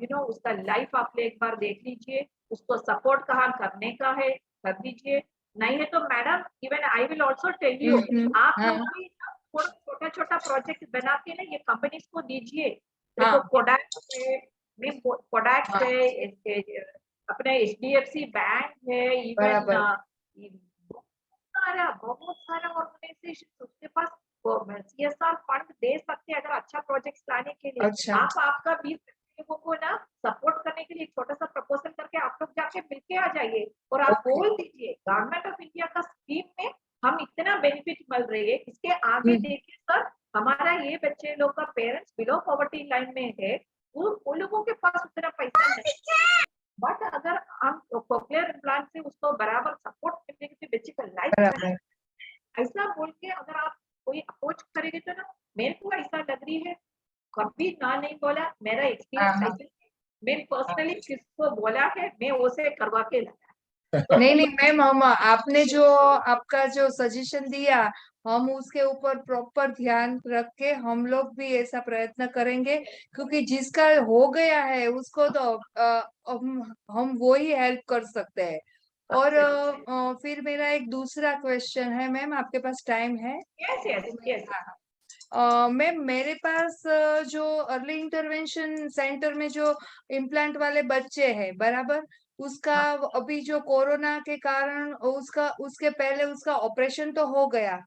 you know उसका लाइफ आप एक बार देख लीजिए, उसको सपोर्ट कहाँ करने का है कर दीजिए। नहीं है तो madam, even I will also tell you, आप लोग भी छोटा छोटा प्रोजेक्ट बना के ना ये कंपनीज को दीजिए। देखो कोडैक है, अपने HDFC बैंक है, इवन बहुत सारा ऑर्गेनाइजेशन उसके पास CSR फंड दे सकते हैं अगर अच्छा प्रोजेक्ट लाने के लिए। अच्छा। आप आपका 20 लोगों को ना सपोर्ट करने के लिए एक छोटा सा प्रपोजल करके आप लोग जाके मिलके आ जाइए, और आप बोल दीजिए गवर्नमेंट ऑफ इंडिया का स्कीम में हम इतना बेनिफिट मिल रही है, इसके आगे देखिए सर, हमारा ये बच्चे लोग का पेरेंट्स बिलो पॉवर्टी लाइन में है, वो लोगों के पास उतना पैसा नहीं, बट अगर हम कोक्लियर इम्प्लांट से उसको बराबर सपोर्ट करने के बच्चे का लाइफ ऐसा बोल के अगर आप कोई अप्रोच करेंगे तो ना, मेरे को ऐसा लग रही है, कभी ना नहीं बोला, मेरा एक्सपीरियंस मैं पर्सनली किसको बोला है मैं उसे करवा के लाया। नहीं मैम, हम आपने जो आपका जो सजेशन दिया, हम उसके ऊपर प्रॉपर ध्यान रख के हम लोग भी ऐसा प्रयत्न करेंगे, क्योंकि जिसका हो गया है उसको तो हम वो ही हेल्प कर सकते हैं। और फिर मेरा एक दूसरा क्वेश्चन है मैम, आपके पास टाइम है? यस। मैम मेरे पास जो अर्ली इंटरवेंशन सेंटर में जो इम्प्लांट वाले बच्चे हैं बराबर, उसका अभी जो कोरोना के कारण उसके पहले उसका ऑपरेशन तो हो गया,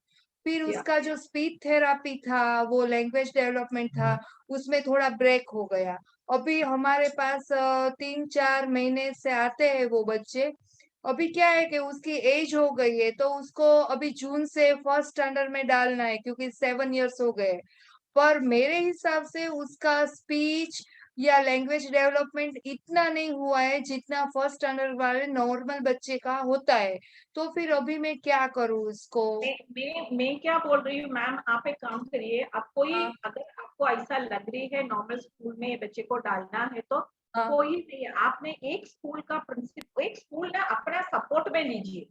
फिर उसका जो स्पीच थेरापी था, वो लैंग्वेज डेवलपमेंट था, उसमें थोड़ा ब्रेक हो गया। अभी हमारे पास 3-4 महीने से आते हैं वो बच्चे। अभी क्या है कि उसकी एज हो गई है, तो उसको अभी जून से फर्स्ट स्टैंडर्ड में डालना है, क्योंकि 7 इयर्स हो गए। पर मेरे हिसाब से उसका स्पीच या लैंग्वेज डेवलपमेंट इतना नहीं हुआ है जितना फर्स्ट स्टैंडर्ड वाले नॉर्मल बच्चे का होता है। तो फिर अभी मैं क्या करूँ उसको? मैं क्या बोल रही हूँ मैम, आप एक काम करिए, आप कोई अगर आपको ऐसा लग रही है नॉर्मल स्कूल में बच्चे को डालना है तो कोई नहीं, आपने एक स्कूल का प्रिंसिपल, एक स्कूल ना अपना सपोर्ट में लीजिए,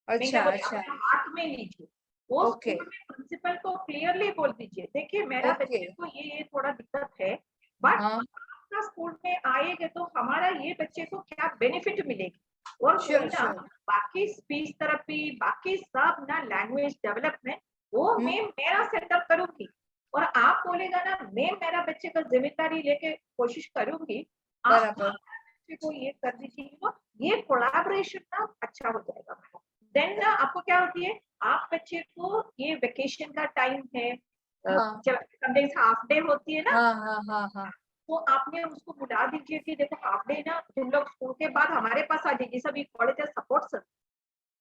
अच्छा हाथ में लीजिए, वो स्कूल में प्रिंसिपल को क्लियरली बोल दीजिए, देखिए मेरा बच्चे को ये थोड़ा दिक्कत है, बट आपका स्कूल में आएंगे तो हमारा ये बच्चे को क्या बेनिफिट मिलेगी, और Sure, वही ना sure. बाकी स्पीच थेरेपी, बाकी सब ना लैंग्वेज डेवलपमेंट, वो मैं मेरा सेटअप करूंगी, और आप बोलेगा ना मैं मेरा बच्चे का जिम्मेदारी लेके कोशिश करूंगी, आप बराबर। बच्चे को ये कर दीजिए, तो ये कोलैबोरेशन ना अच्छा हो जाएगा मैडम। देन ना आपको क्या होती है, आप बच्चे को ये वेकेशन का टाइम है, हाँ। समटाइम्स हाफ डे होती है ना, हाँ हाँ हाँ हाँ तो आपने उसको बुला दीजिए कि देखो हाफ डे ना तुम लोग स्कूल के बाद हमारे पास आ जाइए, सभी कॉलेज सपोर्ट सर्विस,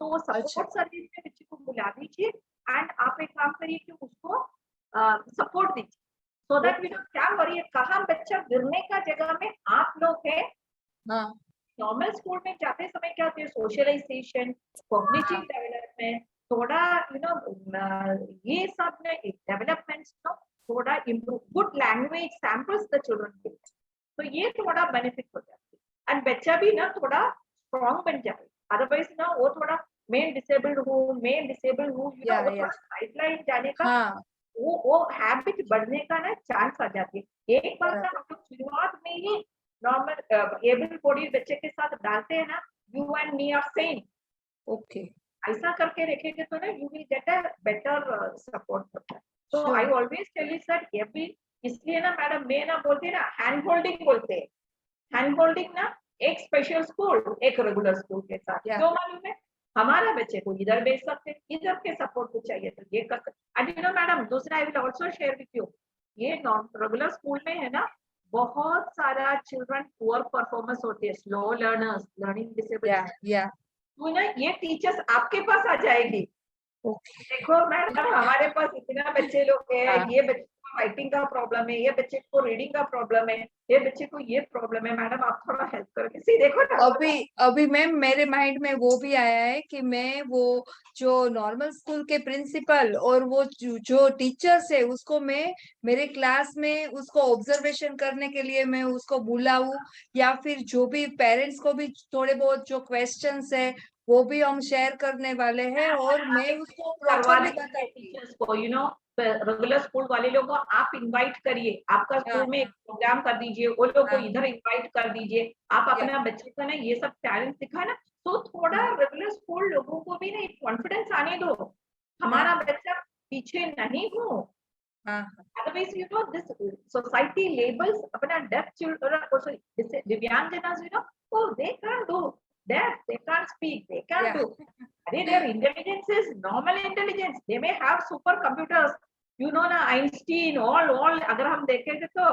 तो वो अच्छा। सपोर्ट सर्विस में बच्चे को बुला दीजिए, एंड आप एक काम करिए कि उसको सपोर्ट दीजिए, सो दैट वी नो क्या हो रही है, कहाँ बच्चा गिरने का जगह में आप लोग है। हाँ नॉर्मल स्कूल में जाते समय क्या होती है, सोशलाइजेशन, कॉग्निटिव डेवलपमेंट, थोड़ा ये सब में डेवलपमेंट्स ना थोड़ा improve, good language samples the children के, तो ये थोड़ा बेनिफिट हो जाती है, एंड बच्चा भी ना थोड़ा स्ट्रॉन्ग बन जाए, अदरवाइज ना वो थोड़ा मैं डिसेबल्ड हूँ, वो या थोड़ा साइडलाइन जाने का, हाँ वो हैबिट बढ़ने का ना चांस आ जाती है। एक बार ना बराबर। हम लोग शुरुआत में ही नॉर्मल एबल बॉडी बच्चे के साथ डालते हैं ना, you and me are same, okay. ऐसा करके रखेंगे तो ना you will get a better support होता है। तो I Sure. Always tell you sir, ये भी इसलिए ना मैडम मैं ना बोलते हैं ना हैंड होल्डिंग बोलते हैं, हैंड होल्डिंग ना एक स्पेशल स्कूल एक रेगुलर स्कूल के साथ, Yeah. जो मालूम है हमारा बच्चे को इधर भेज सकते, इधर के सपोर्ट को चाहिए तो ये कर सकते। एंड यू नो मैडम, दूसरा आई will also share with you, ये रेगुलर स्कूल में है ना बहुत सारा चिल्ड्रन पुअर परफॉर्मेंस होते हैं, स्लो लर्नर्स, लर्निंग डिसेबल, या या तो ना ये टीचर्स आपके पास आ जाएगी, ओके। देखो मैडम हमारे पास इतना बच्चे लोग हैं, हाँ। ये बच्चे को राइटिंग का प्रॉब्लम है, ये बच्चे को रीडिंग का प्रॉब्लम है, ये बच्चे को ये प्रॉब्लम है, मैडम आप थोड़ा हेल्प करो, किसी देखो ना। अभी अभी मैम मेरे माइंड में वो भी आया है कि मैं वो जो नॉर्मल स्कूल के प्रिंसिपल और वो जो टीचर्स है उसको मैं मेरे क्लास में उसको ऑब्जर्वेशन करने के लिए मैं उसको बुलाऊं, या फिर जो भी पेरेंट्स को भी थोड़े बहुत जो क्वेश्चंस है वो भी हम शेयर करने वाले हैं, और मैं उसको करवा प्रॉपरली दीजिए बताऊंगी। टीचर्स को, यू नो रेगुलर स्कूल वाले लोगों को आप इनवाइट करिए, आपका हाँ स्कूल में एक हाँ प्रोग्राम कर दीजिए, वो लोग को हाँ इधर इनवाइट कर दीजिए, आप या अपना बच्चे का ना ये सब टैलेंट दिखा ना, तो थोड़ा रेगुलर स्कूल लोगों को भी ना एक कॉन्फिडेंस आने दो, हमारा बच्चा पीछे नहीं हो। हाँ Otherwise, you know, this society labels अपना deaf children, also Divyanganas, you know, oh, they can't do deaf, they can't speak, they can't या do. Their intelligence is normal intelligence. They may have supercomputers. You know, na Einstein, all. अगर हम देखेंगे तो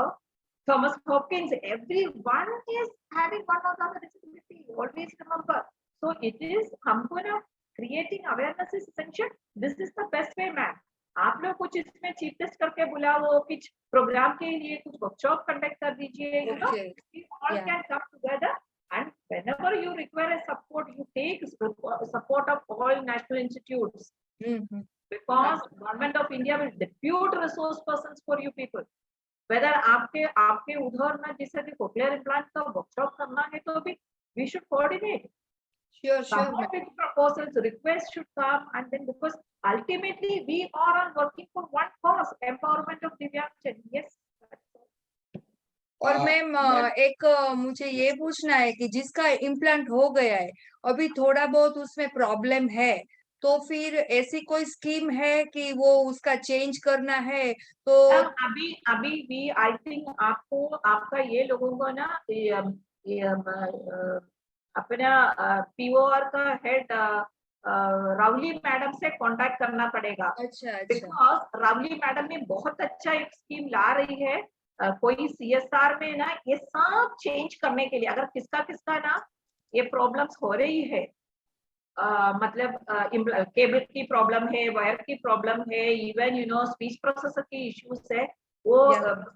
Thomas Hopkins, everyone is having one or the other disability. Always remember. So it is हमको ना creating awareness is essential. This is the best way, man. आप लोग कुछ इसमें चीफ टेस्ट करके बुलाओ, कुछ प्रोग्राम के लिए कुछ वर्कशॉप कंडक्ट कर दीजिए, यू नो, ओके all या can come together, and whenever you require a support, you take support of all national institutes, because government of India will depute resource persons for you people. Whether आपके आपके उधर ना जैसे कि cochlear implant का workshop करना है तो भी we should coordinate. Sure sure Someone with proposals, requests should come, and then because ultimately we are all working for one cause, empowerment of Divyangjan. Yes. और मैम एक मुझे ये पूछना है कि जिसका इम्प्लांट हो गया है, अभी थोड़ा बहुत उसमें प्रॉब्लम है, तो फिर ऐसी कोई स्कीम है कि वो उसका चेंज करना है तो? अभी भी आई थिंक आपको आपका ये लोगों को ना अपना पीओआर का हेड रावली मैडम से कांटेक्ट करना पड़ेगा, अच्छा अच्छा बिकॉज रावली मैडम ने बहुत अच्छा एक स्कीम ला रही है, कोई सीएसआर में ना ये सब चेंज करने के लिए, अगर किसका किसका ना ये प्रॉब्लम्स हो रही है, मतलब केबल की प्रॉब्लम है, वायर की प्रॉब्लम है, even you know speech processor की इश्यूज है, वो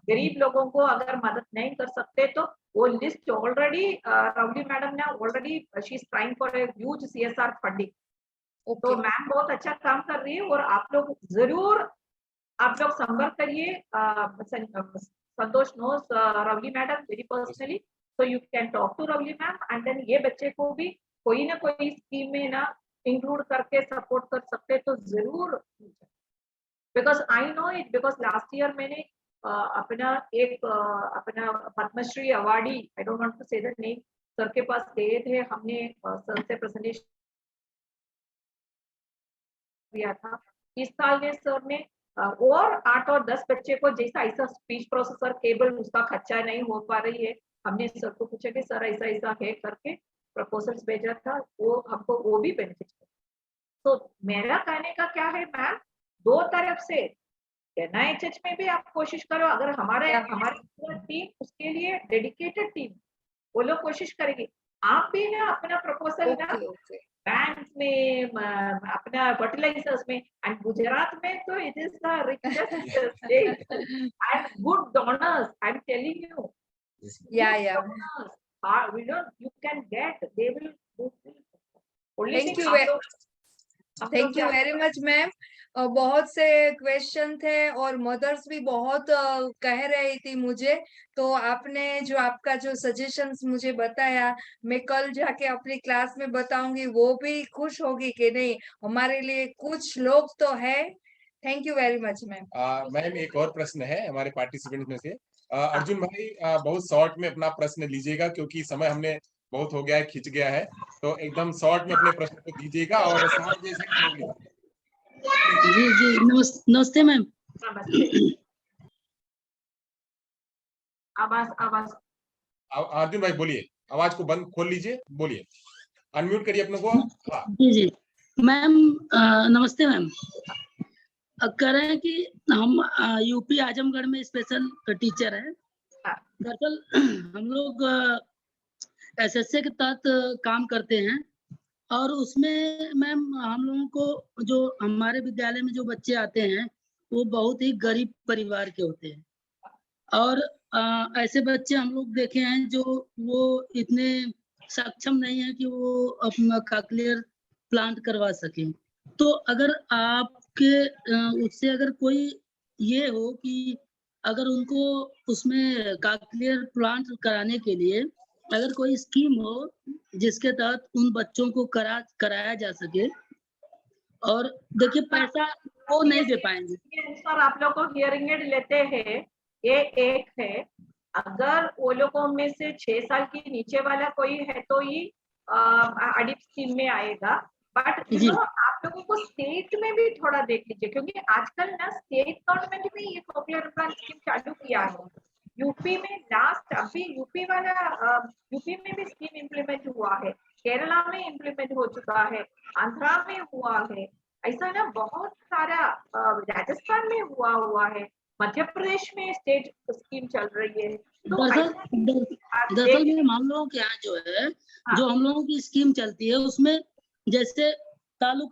गरीब लोगों को अगर मदद नहीं कर सकते तो वो लिस्ट ऑलरेडी रावली मैडम ने already she is trying for a huge CSR funding, तो मैम बहुत अच्छा काम कर रही है, और आप लोग जरूर आप लोग संपर्क करिए, संतोष नोस रावली madam very personally, so you can talk to Ravli ma'am, and then ये बच्चे को भी कोई ना कोई स्कीम में ना इंक्लूड करके सपोर्ट कर सकते तो जरूर, because I know it, because last year मैंने अपना एक अपना Padmashri awardee, I don't want to say the name, sir के पास गए थे, हमने सर से प्रेजेंटेशन दिया था। इस साल में सर ने और 8 और 10 बच्चे को जैसा ऐसा स्पीच प्रोसेसर केबल उसका खर्चा नहीं हो पा रही है, हमने सर को पूछा कि सर ऐसा ऐसा है करके प्रपोजल्स भेजा था, वो हमको वो भी बेनिफिट है। तो मेरा कहने का क्या है मैम, दो तरफ से NIHH में भी आप कोशिश करो, अगर हमारे टीम उसके लिए डेडिकेटेड टीम, वो लोग कोशिश करेंगे, आप भी ना अपना प्रपोजल ना बैंक में अपना फर्टिलाइजर्स में, एंड गुजरात में तो it is the richest state and good donors, I'm telling you. Yeah. We don't, you can get, they will only Thank thing you हम थैंक यू लोग वेरी मच मैम। बहुत से question थे और mother's भी बहुत कह रही थी मुझे, तो आपने जो आपका जो सजेशंस मुझे बताया, मैं कल जाके अपनी क्लास में बताऊंगी, वो भी खुश होगी कि नहीं हमारे लिए कुछ लोग तो है। Thank you very much ma'am. Ma'am एक और प्रश्न है हमारे पार्टिसिपेंट में से, अर्जुन भाई बहुत शॉर्ट में अपना प्रश्न लीजिएगा, क्योंकि समय हमने बहुत हो गया है, खिंच गया है, तो एकदम शॉर्ट में अपने प्रश्न को दीजिएगा और सवाल जैसे करोगे। जी नमस्ते मैम। आवाज अर्जुन भाई बोलिए, आवाज को बंद खोल लीजिए, बोलिए, अनम्यूट करिए अपने को। हाँ। जी मैम, नमस्ते मैम। कह रहे हैं कि हम यूपी आजमगढ़ में स्पेशल टीचर हैं। दरअसल हम लोग SSA के तहत काम करते हैं, और उसमें मैम हम लोगों को जो हमारे विद्यालय में जो बच्चे आते हैं वो बहुत ही गरीब परिवार के होते हैं, और ऐसे बच्चे हम लोग देखे हैं जो वो इतने सक्षम नहीं है कि वो अपना कॉकलियर प्लांट करवा सकें। तो अगर आपके उससे अगर कोई ये हो कि अगर उनको उसमें कॉकलियर प्लांट कराने के लिए अगर कोई स्कीम हो जिसके तहत उन बच्चों को कराया जा सके, और देखिए पैसा वो नहीं दे पाएंगे। सर आप लोग को हियरिंग एड लेते हैं, ये एक है, अगर वो लोगों में से 6 साल के नीचे वाला कोई है तो ही अडिप स्कीम में आएगा। बट आप लोगों को स्टेट में भी थोड़ा देख लीजिए, क्योंकि आजकल ना स्टेट गवर्नमेंट भी ये कॉकलियर इम्प्लांट स्कीम चालू किया है। यूपी में लास्ट अभी यूपी में भी स्कीम इम्प्लीमेंट हुआ है, केरला में इम्प्लीमेंट हो चुका है, आंध्रा में हुआ है, ऐसा ना बहुत सारा राजस्थान में हुआ है, मध्य प्रदेश में स्टेट स्कीम चल रही है। तो दरअसल में हम लोगों के यहाँ जो है, जो हम लोगों की स्कीम चलती है उसमें जैसे तालू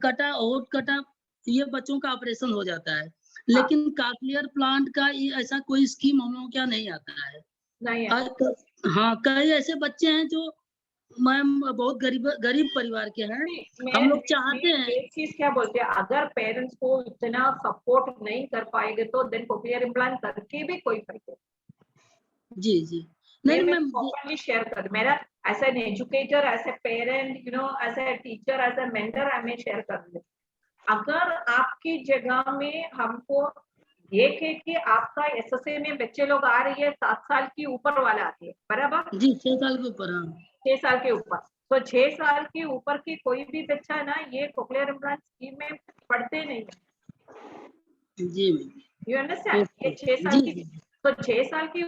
कटा ओट कटा ये बच्चों का ऑपरेशन हो जाता है, लेकिन कॉकलियर प्लांट का ऐसा कोई स्कीम हम लोगों के यहाँ नहीं आता है। नहीं हाँ, कई ऐसे बच्चे हैं जो मैम बहुत गरीब परिवार के हैं, हम लोग चाहते हैं। एक चीज क्या बोलते हैं, अगर पेरेंट्स को इतना सपोर्ट नहीं कर पाएंगे तो देन कॉकलियर इम्प्लांट करके भी कोई फायदा। जी नहीं मैम, प्रॉपर्ली शेयर कर, मेरा as an educator, as a parent, you know, as a teacher, as a mentor, I में शेयर कर दे। अगर आपकी जगह में हमको देखे कि आपका SSA में बच्चे लोग आ रही है 7 साल की ऊपर वाला आती है, बराबर जी 6 साल के ऊपर, 6 साल के ऊपर, तो 6 साल के ऊपर की कोई भी बच्चा ना ये कॉकलियर इम्प्लांट स्कीम में पढ़ते नहीं है। जी यू अंडरस्टैंड, ये 6 साल की, तो 6 साल की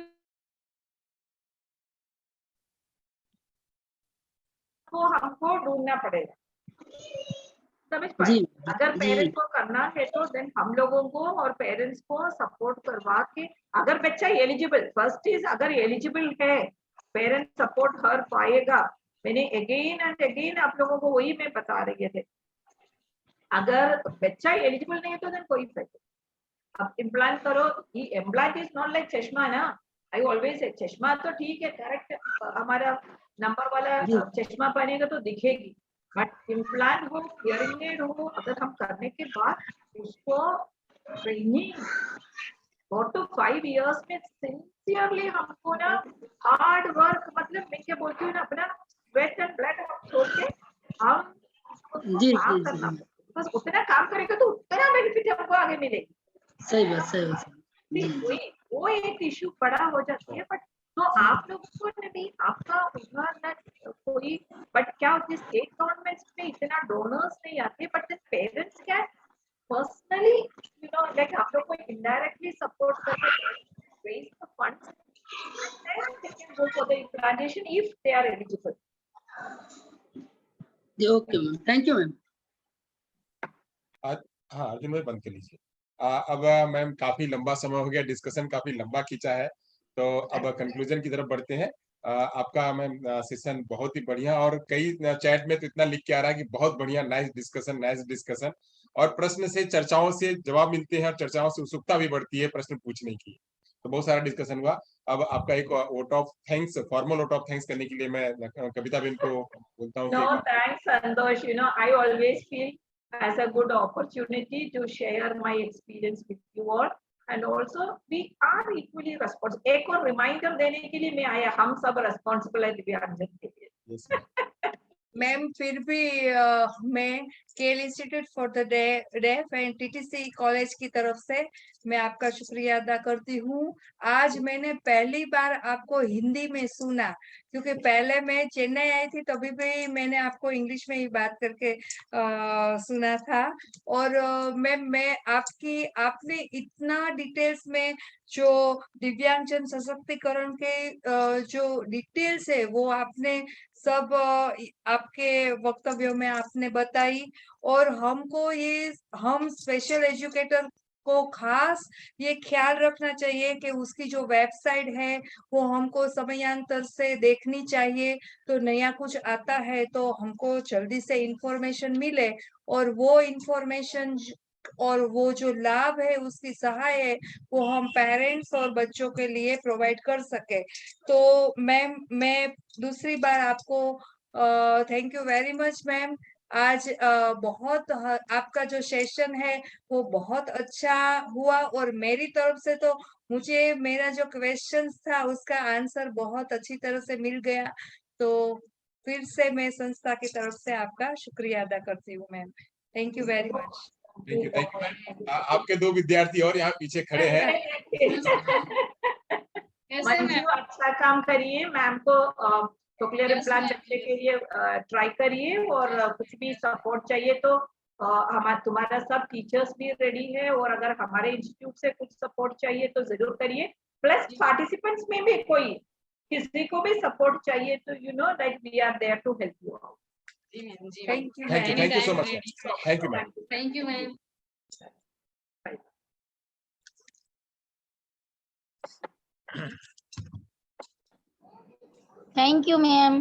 को हमको ढूंढना पड़ेगा, समझ पाए। अगर पेरेंट्स को करना है तो देन हम लोगों को और पेरेंट्स को सपोर्ट करवा के, अगर बच्चा एलिजिबल, फर्स्ट चीज अगर एलिजिबल है पेरेंट्स सपोर्ट कर पाएगा। मैंने अगेन एंड अगेन आप लोगों को वही मैं बता रही थे, अगर बच्चा एलिजिबल नहीं है तो देन कोई फायदा। अब इम्प्लांट करो, इम्प्लांट इज नॉट लाइक चश्मा ना, आई ऑलवेज से चश्मा तो ठीक है, करेक्ट, हमारा नंबर वाला चश्मा पहनेगा तो दिखेगी, बट इम्प्लांट हो, हियरिंग एड हो, अगर हम करने के बाद उसको ट्रेनिंग 4 to 5 years में सिंसियरली हमको ना हार्ड वर्क, मतलब मैं क्या बोलती हूँ ना, अपना स्वेट एंड ब्लड हम छोड़ के हम काम करना, बस उतना काम करेंगे तो उतना बेनिफिट हमको आगे मिलेगी। सही बात वो एक इशू बड़ा हो जाती है, बट तो आप लोगों को नहीं, आपका उदाहरण कोई, बट क्या होती है स्टेट गवर्नमेंट्स में इतना डोनर्स नहीं आते, but this parents can personally you know like आप लोग को इनडायरेक्टली सपोर्ट करके raise the funds and they can go for the implantation if they are eligible. Okay ma'am, thank you ma'am. हाँ अर्जुन भाई बंद कर लीजिए। अब मैम काफी लंबा समय हो गया, डिस्कशन काफी लंबा खींचा है, तो अब कंक्लूजन की तरफ बढ़ते हैं। आपका मैम सेशन बहुत ही बढ़िया, और कई चैट में तो इतना लिख के आ रहा है कि बहुत बढ़िया, नाइस डिस्कशन, और प्रश्न से चर्चाओं से जवाब मिलते हैं और चर्चाओं से उत्सुकता भी बढ़ती है प्रश्न पूछने की। तो बहुत सारा डिस्कशन हुआ। अब आपका एक vote of thanks, formal vote of thanks करने के लिए मैं कविता बेन को बोलता हूँ। No, thanks, Santosh. You know, I always feel as a good opportunity to share my experience with you all. And also, we are equally responsible. एक और reminder देने के लिए मैं आया, हम सब responsible है दिव्यांगजन के लिए। Yes, ma'am. मैम फिर भी मैं scale institute for the deaf and TTC college की तरफ से मैं आपका शुक्रिया अदा करती हूँ। आज मैंने पहली बार आपको हिंदी में सुना, क्योंकि पहले मैं चेन्नई आई थी तभी भी मैंने आपको इंग्लिश में ही बात करके सुना था। और मैं आपने इतना डिटेल्स में जो दिव्यांगजन सशक्तिकरण के जो डिटेल्स है वो आपने सब आपके वक्तव्यों में आपने बताई। और हम स्पेशल एजुकेटर को खास ये ख्याल रखना चाहिए कि उसकी जो वेबसाइट है वो हमको समयांतर से देखनी चाहिए, तो नया कुछ आता है तो हमको जल्दी से इंफॉर्मेशन मिले, और वो इंफॉर्मेशन और वो जो लाभ है उसकी सहाय है वो हम पेरेंट्स और बच्चों के लिए प्रोवाइड कर सके। तो मैम मैं दूसरी बार आपको thank you very much ma'am. आज बहुत आपका जो सेशन है वो बहुत अच्छा हुआ, और मेरी तरफ से तो मुझे मेरा जो क्वेश्चन था उसका आंसर बहुत अच्छी तरह से मिल गया। तो फिर से मैं संस्था की तरफ से आपका शुक्रिया अदा करती हूँ ma'am. Thank you very much. Thank you ma'am. आपके दो विद्यार्थी और यहाँ पीछे खड़े हैं। मंजू अच्छा काम करिए, मैम को कोक्लियर इम्प्लांट करने के लिए ट्राई करिए, और कुछ भी सपोर्ट चाहिए तो तुम्हारा सब टीचर्स भी रेडी है, और अगर हमारे इंस्टीट्यूट से कुछ सपोर्ट चाहिए तो जरूर करिए। प्लस पार्टिसिपेंट्स में भी कोई किसी को भी सपोर्ट चाहिए तो you know that we are there to help you out. Thank you so much. Thank you ma'am. Thank you ma'am. Thank you, ma'am.